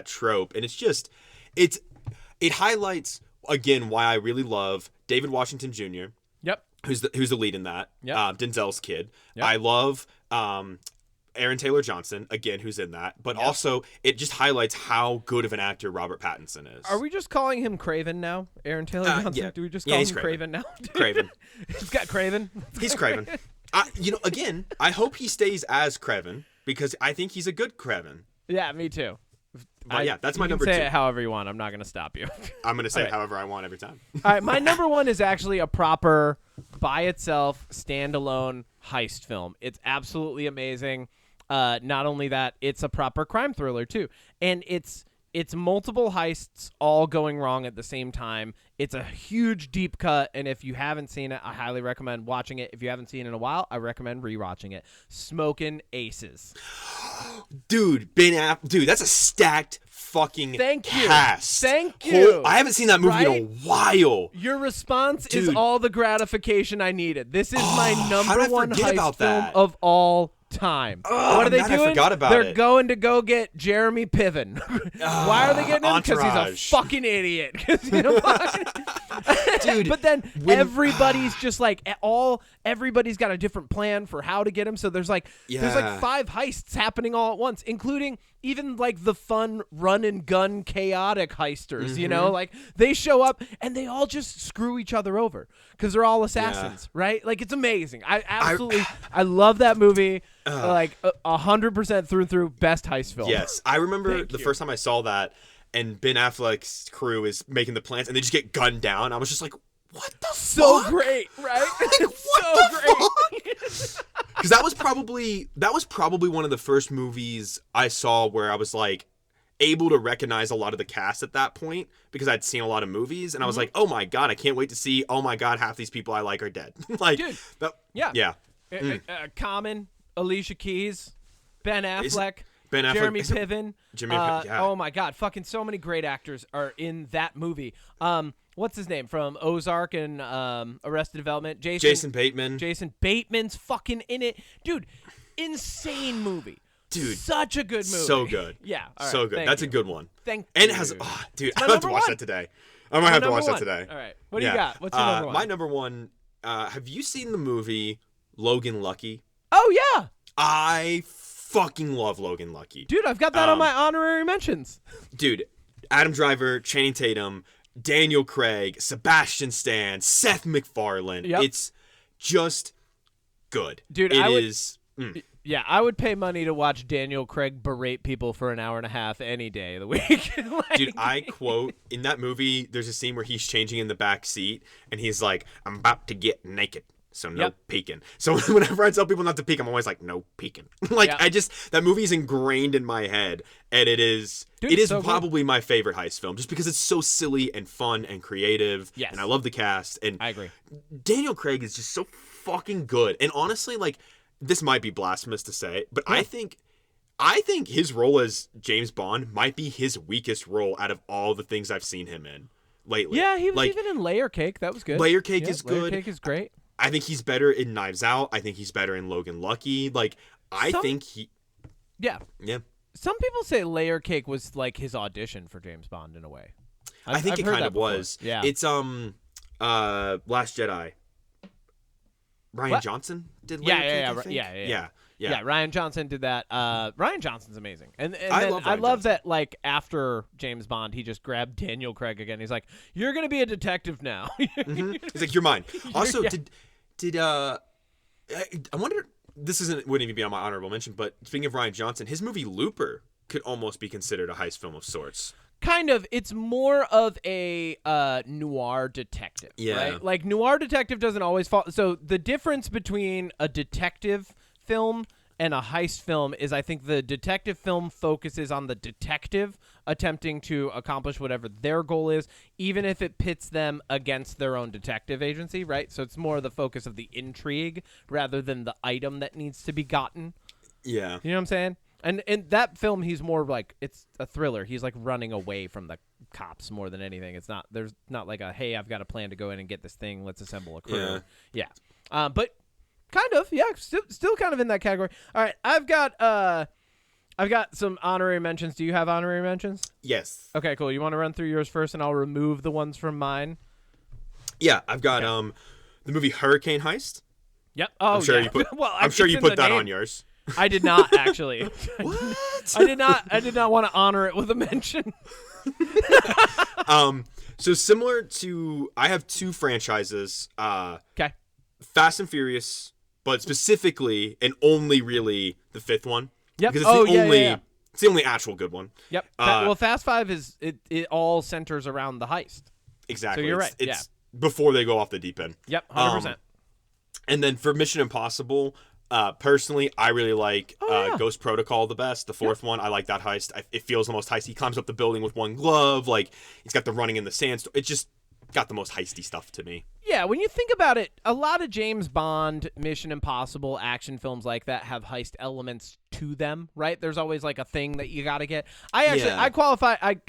trope, and it highlights again why I really love David Washington Jr. Yep. who's the lead in that. Yep. Denzel's kid. Yep. I love Aaron Taylor Johnson, again, who's in that. But also, it just highlights how good of an actor Robert Pattinson is. Are we just calling him Craven now? Aaron Taylor Johnson? yeah. Do we just Yeah, call he's him Craven. Craven now? Craven. He's got Craven. He's Craven. Again, I hope he stays as Craven because I think he's a good Craven. Yeah, me too. But yeah, that's my you number can say 2. it however you want. I'm not going to stop you. I'm going to say All it right. however I want every time. All right, my number 1 is actually a proper, by itself, standalone heist film. It's absolutely amazing. Not only that, it's a proper crime thriller too, and it's multiple heists all going wrong at the same time. It's a huge deep cut, and if you haven't seen it, I highly recommend watching it. If you haven't seen it in a while, I recommend rewatching it. Smokin' Aces. Dude, that's a stacked fucking Thank you. cast. Thank you. I haven't seen that movie in a Right? while. Your response is Dude. all the gratification I needed. This is my how number did I 1 forget heist about film that? of all time. What are they man, I doing? forgot about They're it. going to go get Jeremy Piven. Why are they getting him? Because he's a Entourage. fucking idiot. 'Cause, you know, Dude, but then everybody's just like everybody's got a different plan for how to get him. So there's like Yeah. 5 heists happening all at once, including even like the fun run and gun chaotic heisters. You Mm-hmm. know, like they show up and they all just screw each other over because they're all assassins, right? Like it's amazing. I love that movie. Like 100% through and through, best heist film. Yes, I remember Thank the you. first time I saw that, and Ben Affleck's crew is making the plans, and they just get gunned down. I was just like, what the So fuck? great, right? Like, what the fuck? Because that was probably one of the first movies I saw where I was like able to recognize a lot of the cast at that point because I'd seen a lot of movies and I was like, oh my god, I can't wait to see. Oh my god, half these people I like are dead. Like, Dude, that, yeah. Common, Alicia Keys, Ben Affleck. Jeremy Piven. Yeah. Oh my god, fucking so many great actors are in that movie. What's his name from Ozark and Arrested Development? Jason Bateman. Jason Bateman's fucking in it. Dude, insane movie. Dude, such a good movie. So good. Yeah, all right, so good. That's a good one. Thank and you. it has, dude, I have to watch that today. I might have to watch that today. All right, what do you got? What's your number one? My number one. Have you seen the movie Logan Lucky? Oh yeah. I fucking love Logan Lucky. Dude, I've got that on my honorary mentions. Dude, Adam Driver, Channing Tatum, Daniel Craig, Sebastian Stan, Seth MacFarlane. Yep. It's just good. Dude, Yeah, I would pay money to watch Daniel Craig berate people for an hour and a half any day of the week. Like, dude, I quote in that movie, there's a scene where he's changing in the back seat and he's like, I'm about to get naked. So no peeking. So whenever I tell people not to peek, I'm always like, no peeking. Like, that movie is ingrained in my head, and it is so probably my favorite heist film, just because it's so silly and fun and creative. Yes. And I love the cast. And I agree. Daniel Craig is just so fucking good. And honestly, like, this might be blasphemous to say, but I think his role as James Bond might be his weakest role out of all the things I've seen him in lately. Yeah, he was even in Layer Cake. That was good. Layer Cake is good. Layer Cake is great. I think he's better in Knives Out. I think he's better in Logan Lucky. Like, think he... Yeah. Yeah. Some people say Layer Cake was like his audition for James Bond in a way. I think it kind of was. Yeah. It's Last Jedi. Ryan Johnson did Layer Cake, I think? Yeah. Ryan Johnson did that. Ryan Johnson's amazing, and I love that. Like after James Bond, he just grabbed Daniel Craig again. He's like, "You're gonna be a detective now." He's like, "You're mine." Also, I wonder. This wouldn't even be on my honorable mention, but speaking of Ryan Johnson, his movie Looper could almost be considered a heist film of sorts. Kind of. It's more of a noir detective. Yeah. Right? Like noir detective doesn't always fall. So the difference between a detective film and a heist film is, I think the detective film focuses on the detective attempting to accomplish whatever their goal is, even if it pits them against their own detective agency, right? So it's more the focus of the intrigue rather than the item that needs to be gotten. Yeah. You know what I'm saying? And in that film, he's more like, it's a thriller. He's like running away from the cops more than anything. There's not like a, hey, I've got a plan to go in and get this thing. Let's assemble a crew. Yeah. But kind of, yeah, still kind of in that category. All right, I've got some honorary mentions. Do you have honorary mentions? Yes. Okay, cool. You want to run through yours first, and I'll remove the ones from mine? Yeah, I've got the movie Hurricane Heist. Yep. Oh, I'm sure you put. I'm sure you put that on yours. I did not actually. What? I did not want to honor it with a mention. So similar to, I have two franchises. Okay. Fast and Furious, but specifically and only really the fifth one. Yep. Because it's it's the only actual good one. Yep. Well, Fast Five is it all centers around the heist. Exactly. So you're right. It's before they go off the deep end. Yep. 100%. And then for Mission Impossible, personally, I really like Ghost Protocol the best. The fourth one, I like that heist. It feels the most heisty. He climbs up the building with one glove. Like, he's got the running in the sand. It just got the most heisty stuff to me. Yeah, when you think about it, a lot of James Bond, Mission Impossible, action films like that have heist elements to them, right? There's always like a thing that you got to get. I qualify. I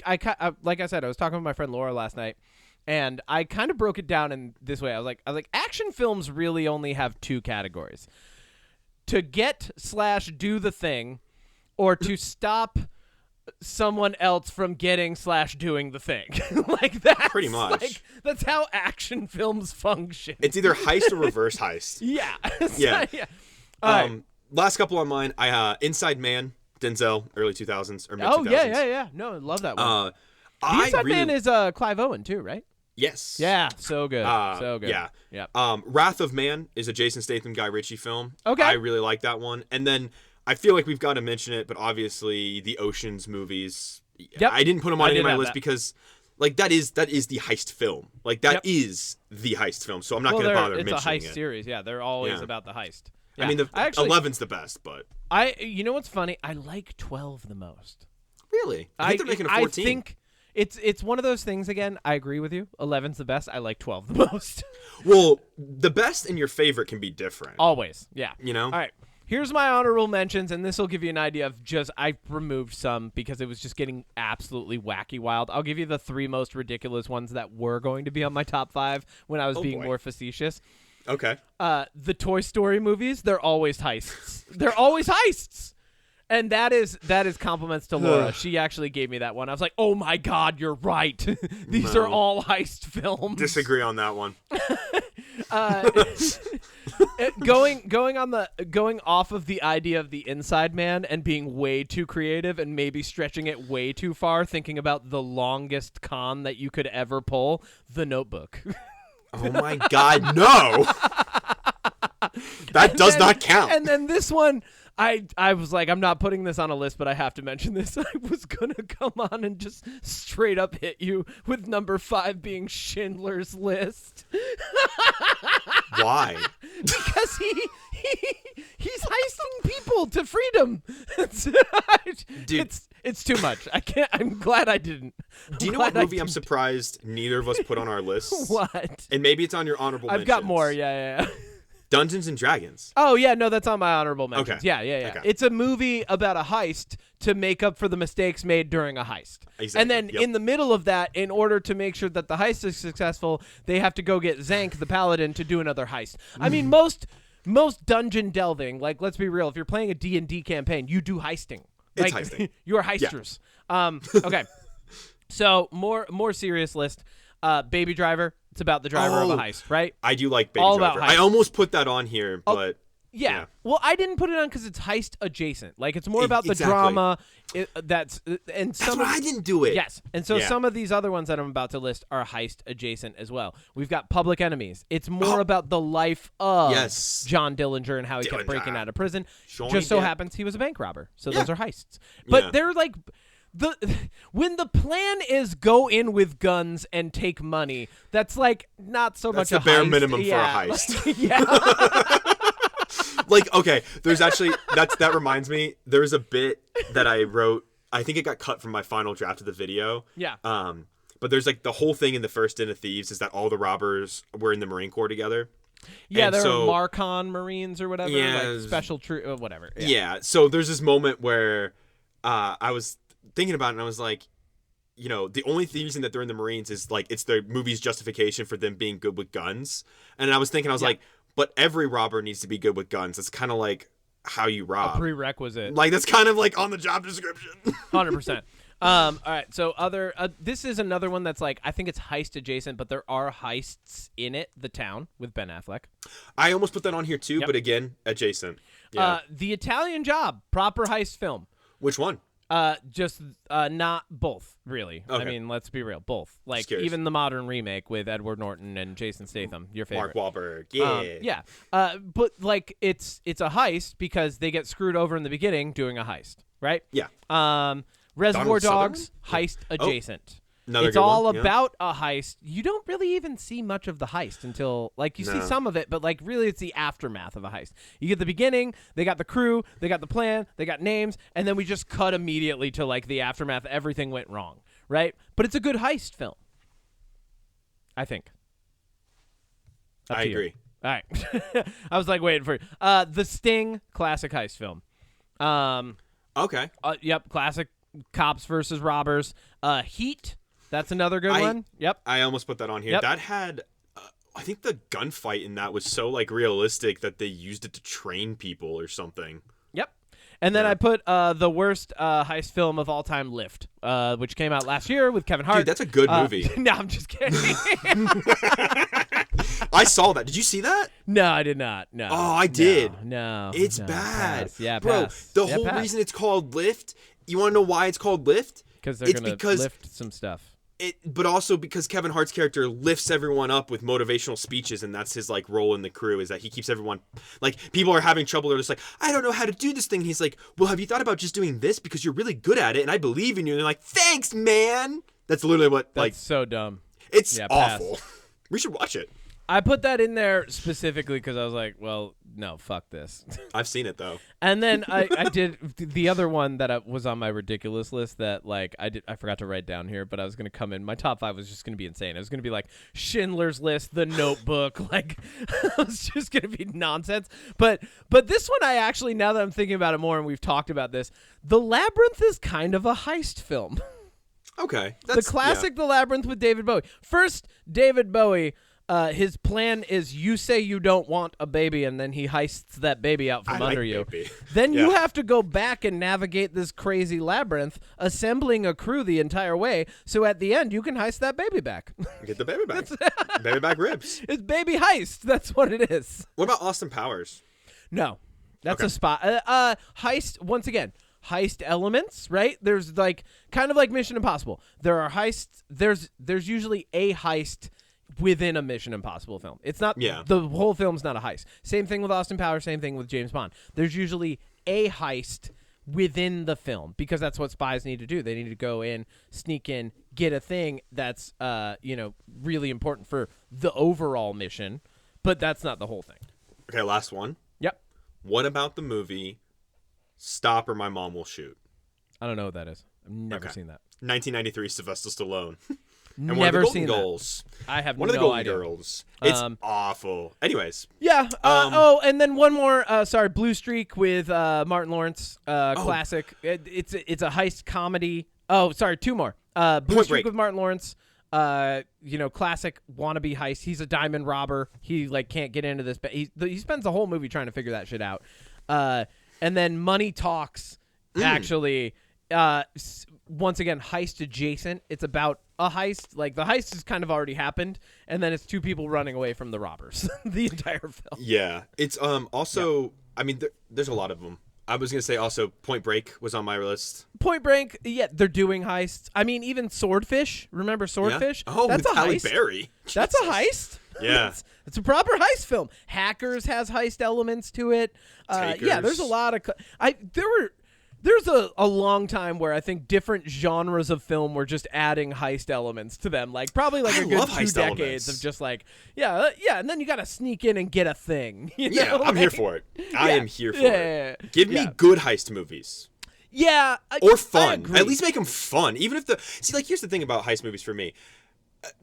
like I said, I was talking with my friend Laura last night, and I kind of broke it down in this way. I was like, action films really only have two categories: to get/do the thing, or to stop someone else from getting/doing the thing. Like that. Pretty much. Like, that's how action films function. It's either heist or reverse heist. Yeah. Yeah. Last couple on mine. Inside Man, Denzel, early 2000s or mid 2000s. Oh yeah. No, love that one. Inside Man is Clive Owen too, right? Yes. Yeah, so good. So good. Yeah. Yep. Wrath of Man is a Jason Statham, Guy Ritchie film. Okay. I really like that one. And then I feel like we've got to mention it, but obviously the Ocean's movies. Yep. I didnn't put them on any of my list because like that is the heist film. Like that is the heist film. So I'm not going to bother mentioning it. It's a heist series. Yeah, they're always about the heist. Yeah. I mean, 11's the best, but you know what's funny? I like 12 the most. Really? I think they're making a 14. I think it's one of those things. Again, I agree with you. 11's the best. I like 12 the most. Well, the best and your favorite can be different. Always, yeah. You know? All right. Here's my honorable mentions, and this will give you an idea of I removed some because it was just getting absolutely wacky wild. I'll give you the 3 most ridiculous ones that were going to be on my top 5 when I was being more facetious. Okay. The Toy Story movies, they're always heists. They're always heists. And that is compliments to Laura. She actually gave me that one. I was like, "Oh my God, you're right. These are all heist films." Disagree on that one. Going off of the idea of the Inside Man and being way too creative and maybe stretching it way too far, thinking about the longest con that you could ever pull, The Notebook. Oh my God, no! That does not count. And then this one, I was like, I'm not putting this on a list, but I have to mention this. I was going to come on and just straight up hit you with number 5 being Schindler's List. Why? Because he's heisting people to freedom. Dude, it's too much. I can't. I'm glad I didn't. Do you know what movie I'm surprised neither of us put on our lists? What? And maybe it's on your honorable mentions. I've got more. Yeah. Dungeons and Dragons. Oh, yeah, no, that's on my honorable mentions. Okay. Yeah. Okay. It's a movie about a heist to make up for the mistakes made during a heist. Exactly. And then in the middle of that, in order to make sure that the heist is successful, they have to go get Zank, the paladin, to do another heist. I mean, most dungeon delving, like, let's be real, if you're playing a D&D campaign, you do heisting. It's like, heisting. You're heisters. Yeah. Okay. So, more serious list. Baby Driver. It's about the driver of a heist, right? I do like Baby All Driver. about heist. I almost put that on here, but yeah. Well, I didn't put it on because it's heist adjacent. Like, it's more about the Exactly. drama. That's why I didn't do it. Yes. And so some of these other ones that I'm about to list are heist adjacent as well. We've got Public Enemies. It's more about the life of John Dillinger and how he kept breaking out of prison. Just so happens he was a bank robber. So those are heists. But they're like... when the plan is go in with guns and take money, that's like not so much a heist. That's the bare minimum for a heist. Yeah. Like, okay, there's actually that reminds me. There's a bit that I wrote. I think it got cut from my final draft of the video. Yeah. But there's like the whole thing in the first Den of Thieves is that all the robbers were in the Marine Corps together. Yeah, they're Marcon Marines or whatever. Yeah, like special whatever. Yeah. So there's this moment where I was thinking about it and I was like, you know, the only reason that they're in the Marines is like it's the movie's justification for them being good with guns. And I was thinking, I was like, but every robber needs to be good with guns. It's kind of like how you rob. A prerequisite. Like that's kind of like on the job description. 100%. All right. So this is another one that's like, I think it's heist adjacent, but there are heists in it. The Town with Ben Affleck. I almost put that on here too, but again, adjacent. Yeah. The Italian Job, proper heist film. Which one? Just not both, really. Okay. I mean, let's be real, both. Like even the modern remake with Edward Norton and Jason Statham, your favorite. Mark Wahlberg, yeah. But like it's a heist because they get screwed over in the beginning doing a heist, right? Yeah. Reservoir Dogs, heist adjacent. It's all about a heist. You don't really even see much of the heist until, like, you see some of it, but, like, really it's the aftermath of a heist. You get the beginning, they got the crew, they got the plan, they got names, and then we just cut immediately to, like, the aftermath. Everything went wrong, right? But it's a good heist film, I think. I agree. All right. I was, like, waiting for you. The Sting, classic heist film. Okay. Yep, classic cops versus robbers. Heat. That's another good one. Yep. I almost put that on here. Yep. That had, I think the gunfight in that was so like realistic that they used it to train people or something. Yep. And then I put the worst heist film of all time, Lift, which came out last year with Kevin Hart. Dude, that's a good movie. No, I'm just kidding. I saw that. Did you see that? No, I did not. No. Oh, I did. No. It's bad. Pass. Yeah, bro. pass. The whole reason it's called Lift. You want to know why it's called Lift? Because they're going to lift some stuff. But also because Kevin Hart's character lifts everyone up with motivational speeches, and that's his like role in the crew is that he keeps everyone like people are having trouble. They're just like, I don't know how to do this thing. He's like, well, have you thought about just doing this because you're really good at it, and I believe in you. And they're like, thanks, man. That's literally what That's so dumb. It's Yeah, pass. awful. We should watch it. I put that in there specifically because I was like, well, no, fuck this. I've seen it though. And then I did the other one that was on my ridiculous list that like I forgot to write down here, but I was gonna come in. My top 5 was just gonna be insane. It was gonna be like Schindler's List, The Notebook, like it was just gonna be nonsense. But this one I actually, now that I'm thinking about it more and we've talked about this, The Labyrinth is kind of a heist film. Okay, The classic The Labyrinth with David Bowie. First, David Bowie. His plan is you say you don't want a baby, and then he heists that baby out from under you. Baby. Then you have to go back and navigate this crazy labyrinth, assembling a crew the entire way. So at the end, you can heist that baby back. Get the baby back. Baby back ribs. It's baby heist. That's what it is. What about Austin Powers? No, that's Okay. a spot. Heist, once again. Heist elements, right? There's like kind of like Mission Impossible. There are heists. There's usually a heist within a Mission Impossible film. It's not the whole film's not a heist. Same thing with Austin Powers, same thing with James Bond. There's usually a heist within the film because that's what spies need to do. They need to go in, sneak in, get a thing that's really important for the overall mission, but that's not the whole thing. Okay, last one. Yep. What about the movie Stop or My Mom Will Shoot? I don't know what that is. I've never seen that. 1993, Sylvester Stallone. And Never one of the Golden seen Girls. that. I have one of the no Golden idea. Girls. It's awful. Anyways. Yeah. And then one more. Blue Streak with Martin Lawrence. Classic. It's a heist comedy. Oh, sorry, 2 more. Blue Point Streak Break. with Martin Lawrence. Classic wannabe heist. He's a diamond robber. He can't get into this. He spends the whole movie trying to figure that shit out. And then Money Talks. Actually, once again, heist adjacent. It's about a heist. Like the heist has kind of already happened, and then it's 2 people running away from the robbers. The entire film. Yeah. It's also, I mean, there's a lot of them. I was going to say also Point Break was on my list. Point Break, yeah, they're doing heists. I mean, even Swordfish. Remember Swordfish? Yeah. Oh, that's with a Halle heist. Berry. That's a heist. Yeah. It's a proper heist film. Hackers has heist elements to it. Yeah, there's a lot of there's a long time where I think different genres of film were just adding heist elements to them. Like probably like I a good love 2 heist decades elements. of just like and then you got to sneak in and get a thing. You know? I'm here for it. I am here for it. Give me yeah. good heist movies. Yeah. Or I fun. agree. At least make them fun. Even if here's the thing about heist movies for me.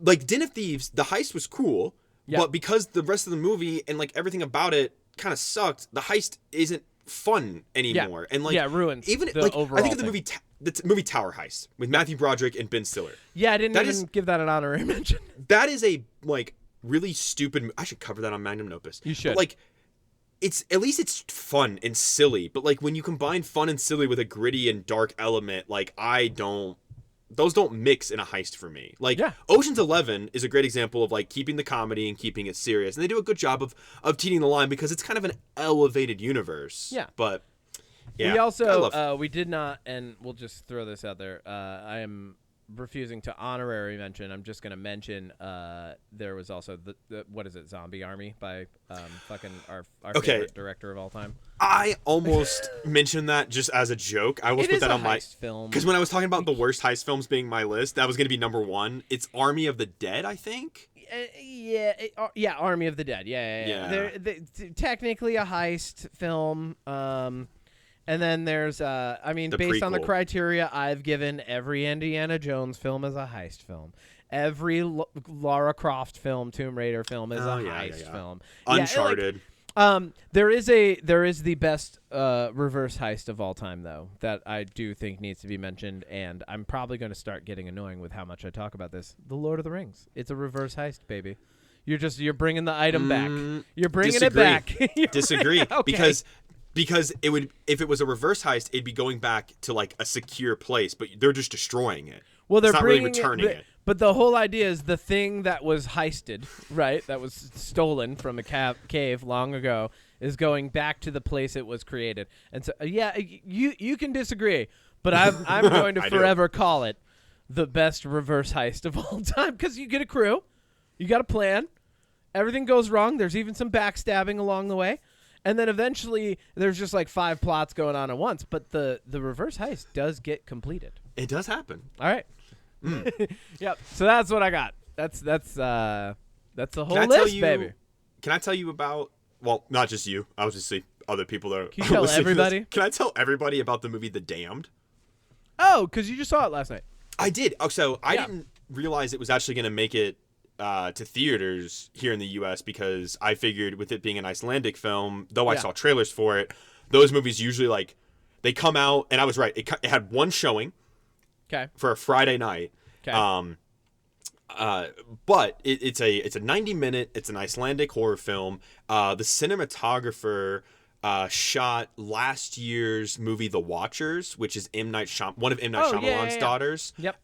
Like Den of Thieves, the heist was cool, but because the rest of the movie and like everything about it kind of sucked, the heist isn't fun anymore. And like ruins even the like overall I think of the thing. movie the movie Tower Heist with Matthew Broderick and Ben Stiller. Yeah, I didn't That even give that an honorary mention. That is a like really stupid. I should cover that on Magnum Opus. You should. But, like, it's at least it's fun and silly. But like when you combine fun and silly with a gritty and dark element, like those don't mix in a heist for me. Like Ocean's 11 is a great example of like keeping the comedy and keeping it serious, and they do a good job of teeing the line because it's kind of an elevated universe. Yeah, but we also we did not, and we'll just throw this out there. I am refusing to honorary mention. I'm just going to mention there was also the what is it, Zombie Army by fucking our favorite director of all time. I almost mentioned that just as a joke. I almost put that on my film because when I was talking about the worst heist films being my list, that was going to be number 1. It's Army of the Dead, I think. Army of the Dead. Yeah. They're technically a heist film. And then there's, based on the criteria I've given, every Indiana Jones film is a heist film. Every Lara Croft film, Tomb Raider film is a heist film. Uncharted. There is the best reverse heist of all time, though, that I do think needs to be mentioned, and I'm probably going to start getting annoying with how much I talk about this. The Lord of the Rings. It's a reverse heist, baby. You're bringing the item back. You're bringing it back. Disagree. Okay. Because it would, if it was a reverse heist, it'd be going back to like a secure place, but they're just destroying it. Well, they're not bringing really returning it. But the whole idea is the thing that was heisted, right? That was stolen from a cave long ago is going back to the place it was created. And so, you can disagree, but I'm going to forever call it the best reverse heist of all time because you get a crew, you got a plan, everything goes wrong. There's even some backstabbing along the way. And then eventually there's just like 5 plots going on at once. But the reverse heist does get completed. It does happen. All right. Yep. So that's what I got. That's the whole Can I tell list, you, baby. Can I tell you about, well, not just you, obviously other people that are Can you tell listening to this. everybody? Can I tell everybody about the movie The Damned? Oh, because you just saw it last night. I did. Oh, so I didn't realize it was actually going to make it to theaters here in the U.S. because I figured with it being an Icelandic film, though I saw trailers for it, those movies usually like they come out, and I was right. It had one showing, for a Friday night. But it's a 90-minute. It's an Icelandic horror film. The cinematographer shot last year's movie The Watchers, which is one of M. Night Shyamalan's daughters. Yep.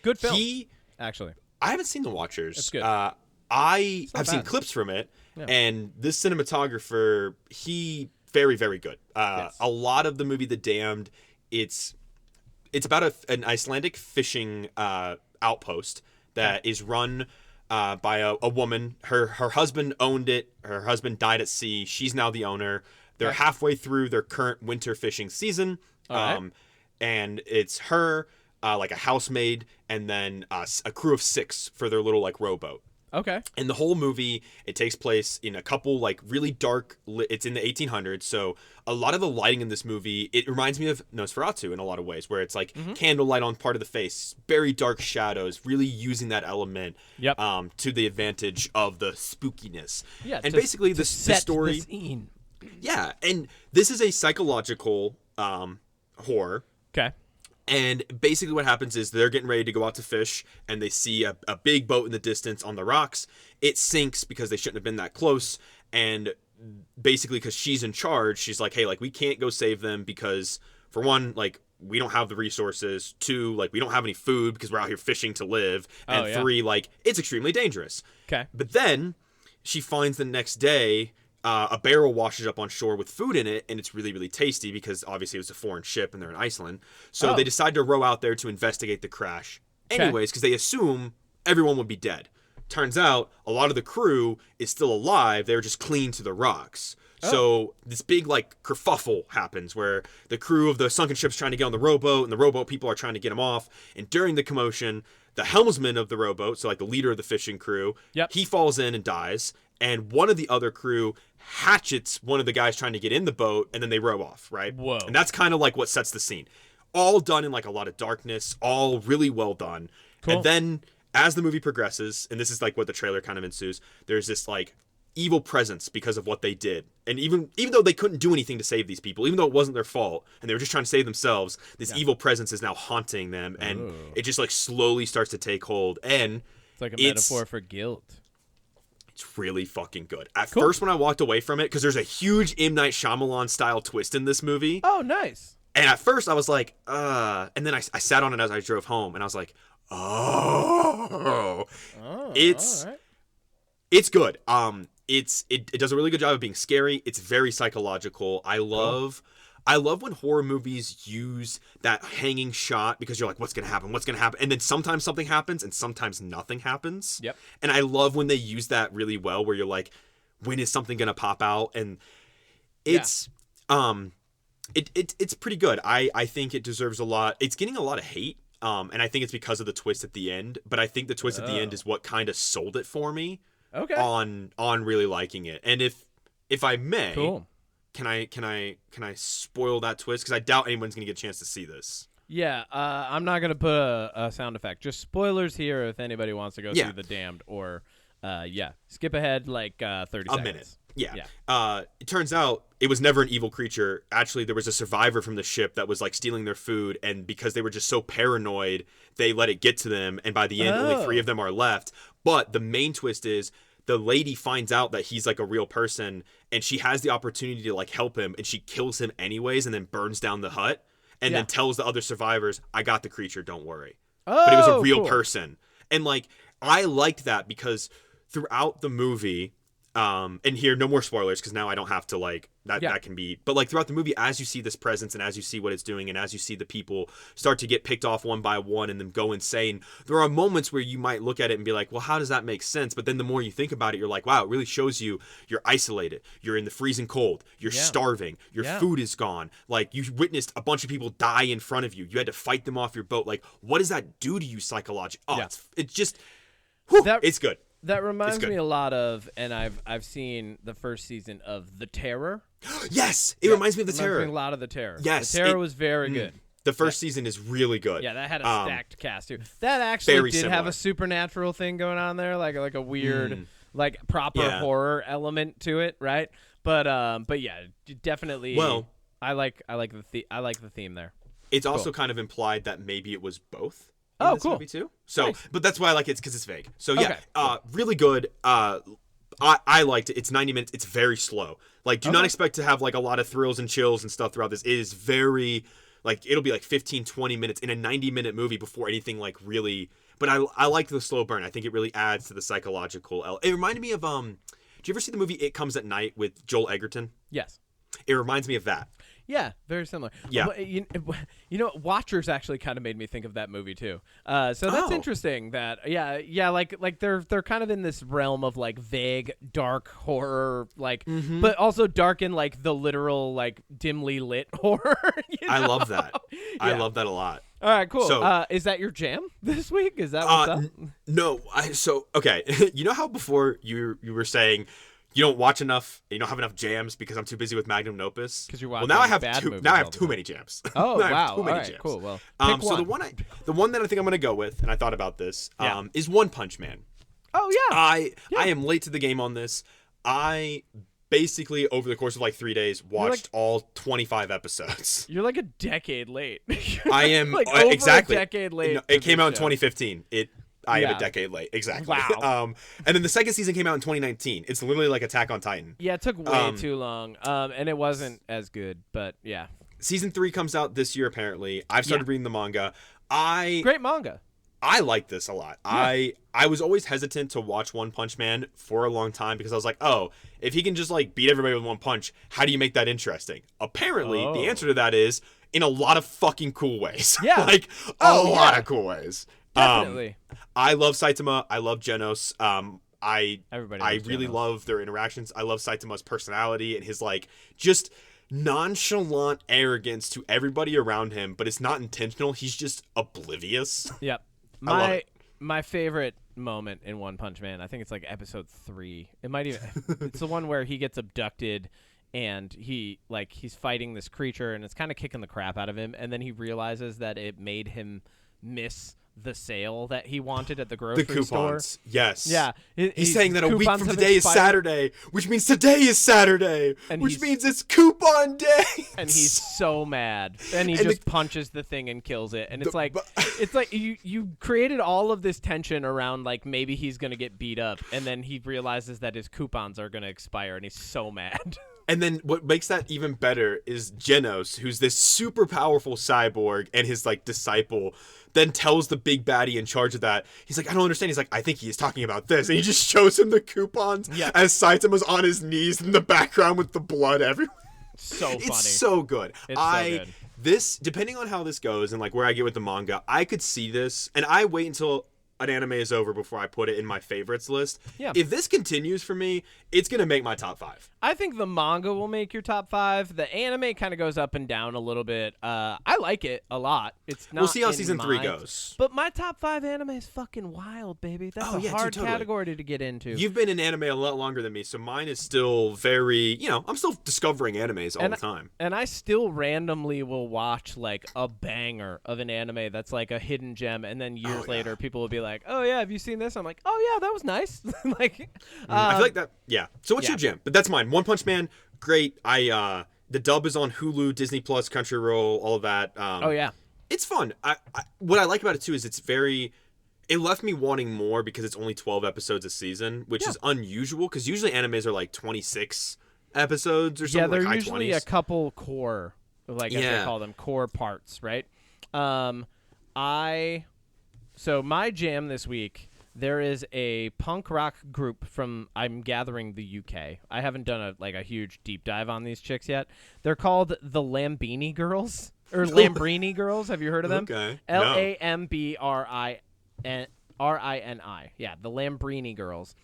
Good film. Actually, I haven't seen The Watchers. It's good. I've seen clips from it, and this cinematographer, he very, very good. A lot of the movie The Damned, it's about an Icelandic fishing outpost that is run by a woman. Her husband owned it. Her husband died at sea. She's now the owner. They're halfway through their current winter fishing season. And it's her, like a housemaid, and then a crew of 6 for their little like rowboat. Okay. And the whole movie, it takes place in a couple like really dark. It's in the 1800s, so a lot of the lighting in this movie, it reminds me of Nosferatu in a lot of ways, where it's like candlelight on part of the face, very dark shadows, really using that element to the advantage of the spookiness. Yeah, and basically the story. The scene. Yeah, and this is a psychological horror. Okay. And basically what happens is they're getting ready to go out to fish, and they see a big boat in the distance on the rocks. It sinks because they shouldn't have been that close. And basically because she's in charge, she's like, hey, like, we can't go save them because, for one, like, we don't have the resources. 2, like, we don't have any food because we're out here fishing to live. And 3, like, it's extremely dangerous. Okay. But then she finds the next day a barrel washes up on shore with food in it, and it's really, really tasty because obviously it was a foreign ship and they're in Iceland. So they decide to row out there to investigate the crash. Anyways, because they assume everyone would be dead. Turns out a lot of the crew is still alive. They're just clean to the rocks. So this big like kerfuffle happens where the crew of the sunken ship's trying to get on the rowboat, and the rowboat people are trying to get them off. And during the commotion, the helmsman of the rowboat, so like the leader of the fishing crew, he falls in and dies. And one of the other crew hatchets one of the guys trying to get in the boat, and then they row off, right? Whoa. And that's kind of like what sets the scene. All done in like a lot of darkness, all really well done. Cool. And then as the movie progresses, and this is like what the trailer kind of ensues, there's this like evil presence because of what they did. And even though they couldn't do anything to save these people, even though it wasn't their fault, and they were just trying to save themselves, this evil presence is now haunting them, and it just like slowly starts to take hold. And it's like a metaphor for guilt. It's really fucking good. At first, when I walked away from it, because there's a huge M. Night Shyamalan style twist in this movie. Oh, nice. And at first, I was like, and then I sat on it as I drove home, and I was like, it's good. It does a really good job of being scary. It's very psychological. I love when horror movies use that hanging shot because you're like, what's going to happen? What's going to happen? And then sometimes something happens and sometimes nothing happens. Yep. And I love when they use that really well, where you're like, when is something going to pop out? And it's it's pretty good. I think it deserves a lot. It's getting a lot of hate. And I think it's because of the twist at the end, but I think the twist at the end is what kind of sold it for me. Okay. On really liking it. And if I may, cool. Can I spoil that twist? Because I doubt anyone's gonna get a chance to see this. Yeah, I'm not gonna put a sound effect. Just spoilers here if anybody wants to go see The Damned, or skip ahead like 30 seconds. A minute. Yeah. It turns out it was never an evil creature. Actually, there was a survivor from the ship that was like stealing their food, and because they were just so paranoid, they let it get to them, and by the end only 3 of them are left. But the main twist is the lady finds out that he's like a real person, and she has the opportunity to like help him, and she kills him anyways and then burns down the hut and then tells the other survivors, I got the creature, don't worry. But it was a real person. And like I liked that because throughout the movie, And here, no more spoilers because now I don't have to like that. Yeah. That can be, but like throughout the movie, as you see this presence and as you see what it's doing, and as you see the people start to get picked off one by one and then go insane, there are moments where you might look at it and be like, well, how does that make sense? But then the more you think about it, you're like, wow, it really shows you you're isolated, you're in the freezing cold, you're starving, your food is gone, like you witnessed a bunch of people die in front of you, you had to fight them off your boat. Like, what does that do to you psychologically? Oh, it's just, it's good. That reminds me a lot of, and I've seen the first season of The Terror. Yes, it reminds me of The Terror. Reminds me a lot of The Terror. Yes, The Terror was very good. The first season is really good. Yeah, that had a stacked cast too. That actually did similar. have a supernatural thing going on there, like a weird, like proper horror element to it, right? But yeah, definitely. Well, I like the theme there. It's also kind of implied that maybe it was both. Oh, this cool. movie too. So, Nice. but that's why I like it because it's vague. So yeah, Okay. really good. I liked it. It's 90 minutes. It's very slow. Like, do not expect to have like a lot of thrills and chills and stuff throughout this. It is very like it'll be like 15, 20 minutes in a 90-minute movie before anything like really. But I like the slow burn. I think it really adds to the psychological. It reminded me of Did you ever see the movie It Comes at Night with Joel Egerton? Yes. It reminds me of that. Yeah, very similar. Yeah. You know, Watchers actually kind of made me think of that movie too. So that's interesting. That like they're kind of in this realm of like vague, dark horror, like, but also dark in like the literal like dimly lit horror. You know? I love that. I love that a lot. All right, cool. So, is that your jam this week? Is that what's up? No. Okay. You know how before you were saying you don't watch enough, you don't have enough jams because I'm too busy with Magnum Opus. Because you're watching now I have bad two. movies Now I have all the too time. many jams. Oh Now I have wow! too All many right, jams. cool. Well, so pick one. the one that I think I'm gonna go with, and I thought about this, is One Punch Man. Oh yeah. I am late to the game on this. I basically over the course of like 3 days watched all 25 episodes. You're like a decade late. I am like over exactly a decade late. No, it came out in 2015. I am a decade late. Exactly. Wow. And then the second season came out in 2019. It's literally like Attack on Titan. Yeah, it took way too long. And it wasn't as good, but yeah. Season 3 comes out this year apparently. I've started reading the manga. Great manga. I like this a lot. Yeah. I was always hesitant to watch One Punch Man for a long time because I was like, oh, if he can just like beat everybody with one punch, how do you make that interesting? Apparently, the answer to that is in a lot of fucking cool ways. Yeah. Like a lot of cool ways. Definitely. I love Saitama. I love Genos. I really Genos. love their interactions. I love Saitama's personality and his like just nonchalant arrogance to everybody around him, but it's not intentional. He's just oblivious. Yep. I love it. My favorite moment in One Punch Man, I think it's like episode 3. It might even it's the one where he gets abducted and he's fighting this creature and it's kind of kicking the crap out of him, and then he realizes that it made him miss the sale that he wanted at the grocery The coupons. store. Yes. Yeah. He's saying that a week coupons from have today is expired, Saturday, which means today is Saturday, And which he's- means it's coupon day. and he's so mad. And he And just punches the thing and kills it. And it's like you created all of this tension around like maybe he's gonna get beat up, and then he realizes that his coupons are gonna expire, and he's so mad. And then what makes that even better is Genos, who's this super powerful cyborg, and his like disciple then tells the big baddie in charge of that, he's like, I don't understand. He's like, I think he's talking about this. And he just shows him the coupons as Saitama's on his knees in the background with the blood everywhere. So funny. It's so good. It's so good. This, depending on how this goes and like where I get with the manga, I could see this, and I wait until an anime is over before I put it in my favorites list. Yeah. If this continues for me, it's going to make my top 5. I think the manga will make your top 5. The anime kind of goes up and down a little bit. I like it a lot. It's not. We'll see how in season 3 my- goes. But my top 5 anime is fucking wild, baby. That's a hard totally. category to get into. You've been in anime a lot longer than me, so mine is still very, I'm still discovering animes all the time. And I still randomly will watch like a banger of an anime that's like a hidden gem, and then years later people will be like, "Oh yeah, have you seen this?" I'm like, "Oh yeah, that was nice." Like, I feel like that. Yeah. So what's your jam? But that's mine. One Punch Man, great. The dub is on Hulu, Disney Plus, Crunchyroll, all of that. oh yeah, It's fun. What I like about it too is it left me wanting more because it's only 12 episodes a season, which is unusual because usually animes are like 26 episodes or something. yeah. They're like high usually 20s. a couple core, like as they call them, core parts, right? So my jam this week there is a punk rock group from, I'm gathering, the UK. I haven't done a huge deep dive on these chicks yet. They're called the Lambrini Girls, or Lambrini Girls. Have you heard of them? Okay. Lambrini. Yeah, the Lambrini Girls.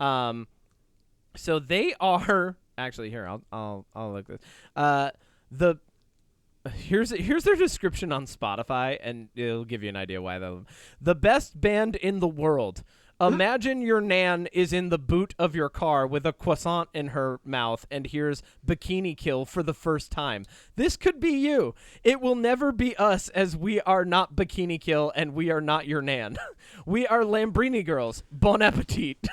So they are actually here. I'll look this. Here's their description on Spotify, and it'll give you an idea why the best band in the world. Imagine your nan is in the boot of your car with a croissant in her mouth and hears Bikini Kill for the first time. This could be you. It will never be us, as we are not Bikini Kill and we are not your nan. We are Lambrini Girls. Bon appetit.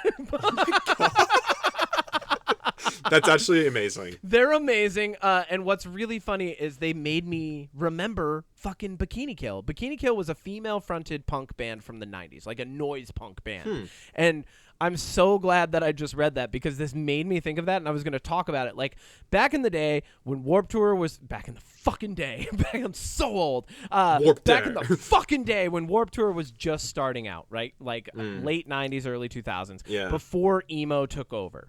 That's actually amazing. They're amazing. And what's really funny is they made me remember fucking Bikini Kill. Bikini Kill was a female-fronted punk band from the 90s, like a noise punk band. And I'm so glad that I just read that, because this made me think of that, and I was going to talk about it. Like, back in the day, when Warped Tour was... Back in the fucking day. I'm so old. Back in the fucking day when Warped Tour was just starting out, right? Like, late 90s, early 2000s. Yeah. Before emo took over.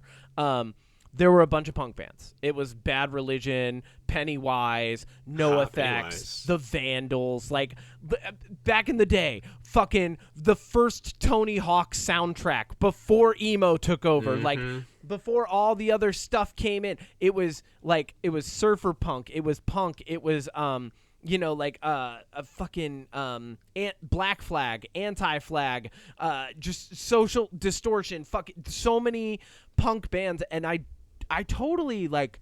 There were a bunch of punk bands. It was Bad Religion, Pennywise, No Effects, The Vandals. Like, back in the day, fucking the first Tony Hawk soundtrack before emo took over. Like, before all the other stuff came in. It was surfer punk. It was punk. It was a fucking Black Flag, Anti-Flag, just Social Distortion, fucking so many punk bands. And I totally, like,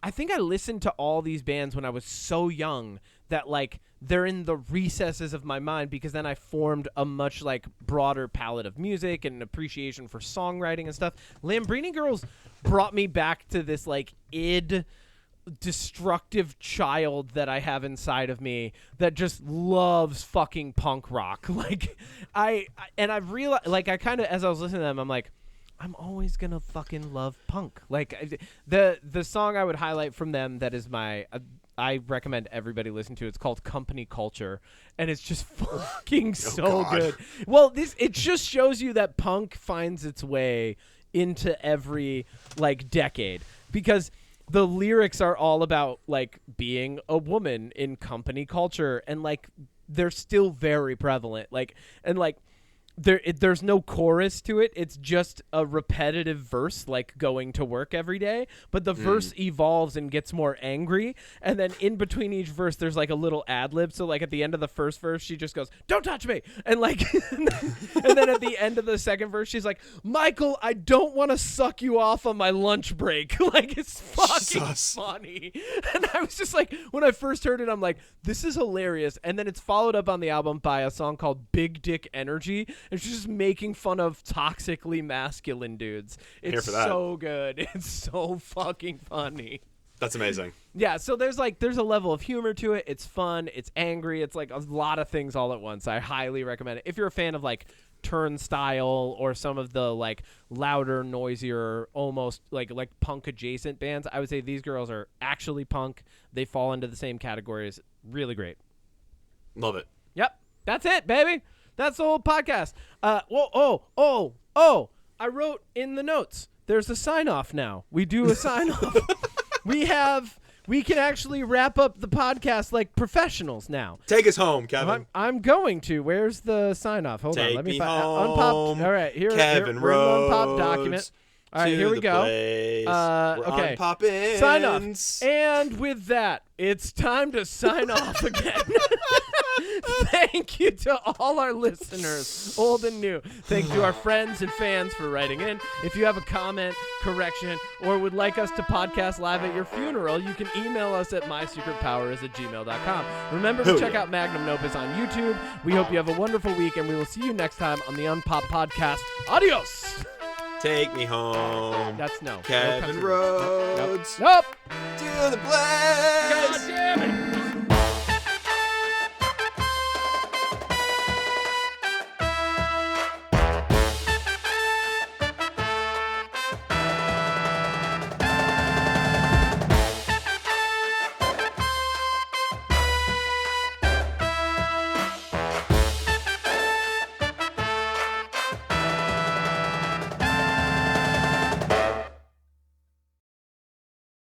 I think I listened to all these bands when I was so young that, like, they're in the recesses of my mind, because then I formed a much, like, broader palette of music and an appreciation for songwriting and stuff. Lambrini Girls brought me back to this, like, destructive child that I have inside of me that just loves fucking punk rock. Like, I've realized, like, I kind of, as I was listening to them, I'm like, I'm always gonna fucking love punk. Like, the song I would highlight from them that is I recommend everybody listen to. It's called Company Culture, and it's just fucking so good. Well, it just shows you that punk finds its way into every, like, decade, because the lyrics are all about, like, being a woman in company culture, and, like, they're still very prevalent. Like, and, like, there's no chorus to it. It's just a repetitive verse, like going to work every day. But the verse evolves and gets more angry. And then in between each verse, there's like a little ad lib. So like at the end of the first verse, she just goes, "Don't touch me." And like, and then at the end of the second verse, she's like, "Michael, I don't want to suck you off on my lunch break." Like, it's fucking funny. And I was just like, when I first heard it, I'm like, this is hilarious. And then it's followed up on the album by a song called Big Dick Energy. It's just making fun of toxically masculine dudes. It's so good. It's so fucking funny. That's amazing. Yeah, so there's a level of humor to it. It's fun. It's angry. It's like a lot of things all at once. I highly recommend it. If you're a fan of like Turnstile or some of the like louder, noisier, almost like punk adjacent bands, I would say these girls are actually punk. They fall into the same categories. Really great. Love it. Yep. That's it, baby. That's the whole podcast. I wrote in the notes. There's a sign-off now. We do a sign-off. We can actually wrap up the podcast like professionals now. Take us home, Kevin. I'm going to. Where's the sign-off? Hold on. Let me find Unpopped. All right, here. Kevin we're in Unpopped document. All right, here we go. Okay. Sign off. And with that, it's time to sign off again. Thank you to all our listeners, old and new. Thank you to our friends and fans for writing in. If you have a comment, correction, or would like us to podcast live at your funeral, you can email us at mysecretpoweris@gmail.com. Remember to check out Magnum Opus on YouTube. We hope you have a wonderful week, and we will see you next time on the Unpop Podcast. Adios! Take me home. That's no. Kevin no Rhodes. Nope. To the place. God damn it.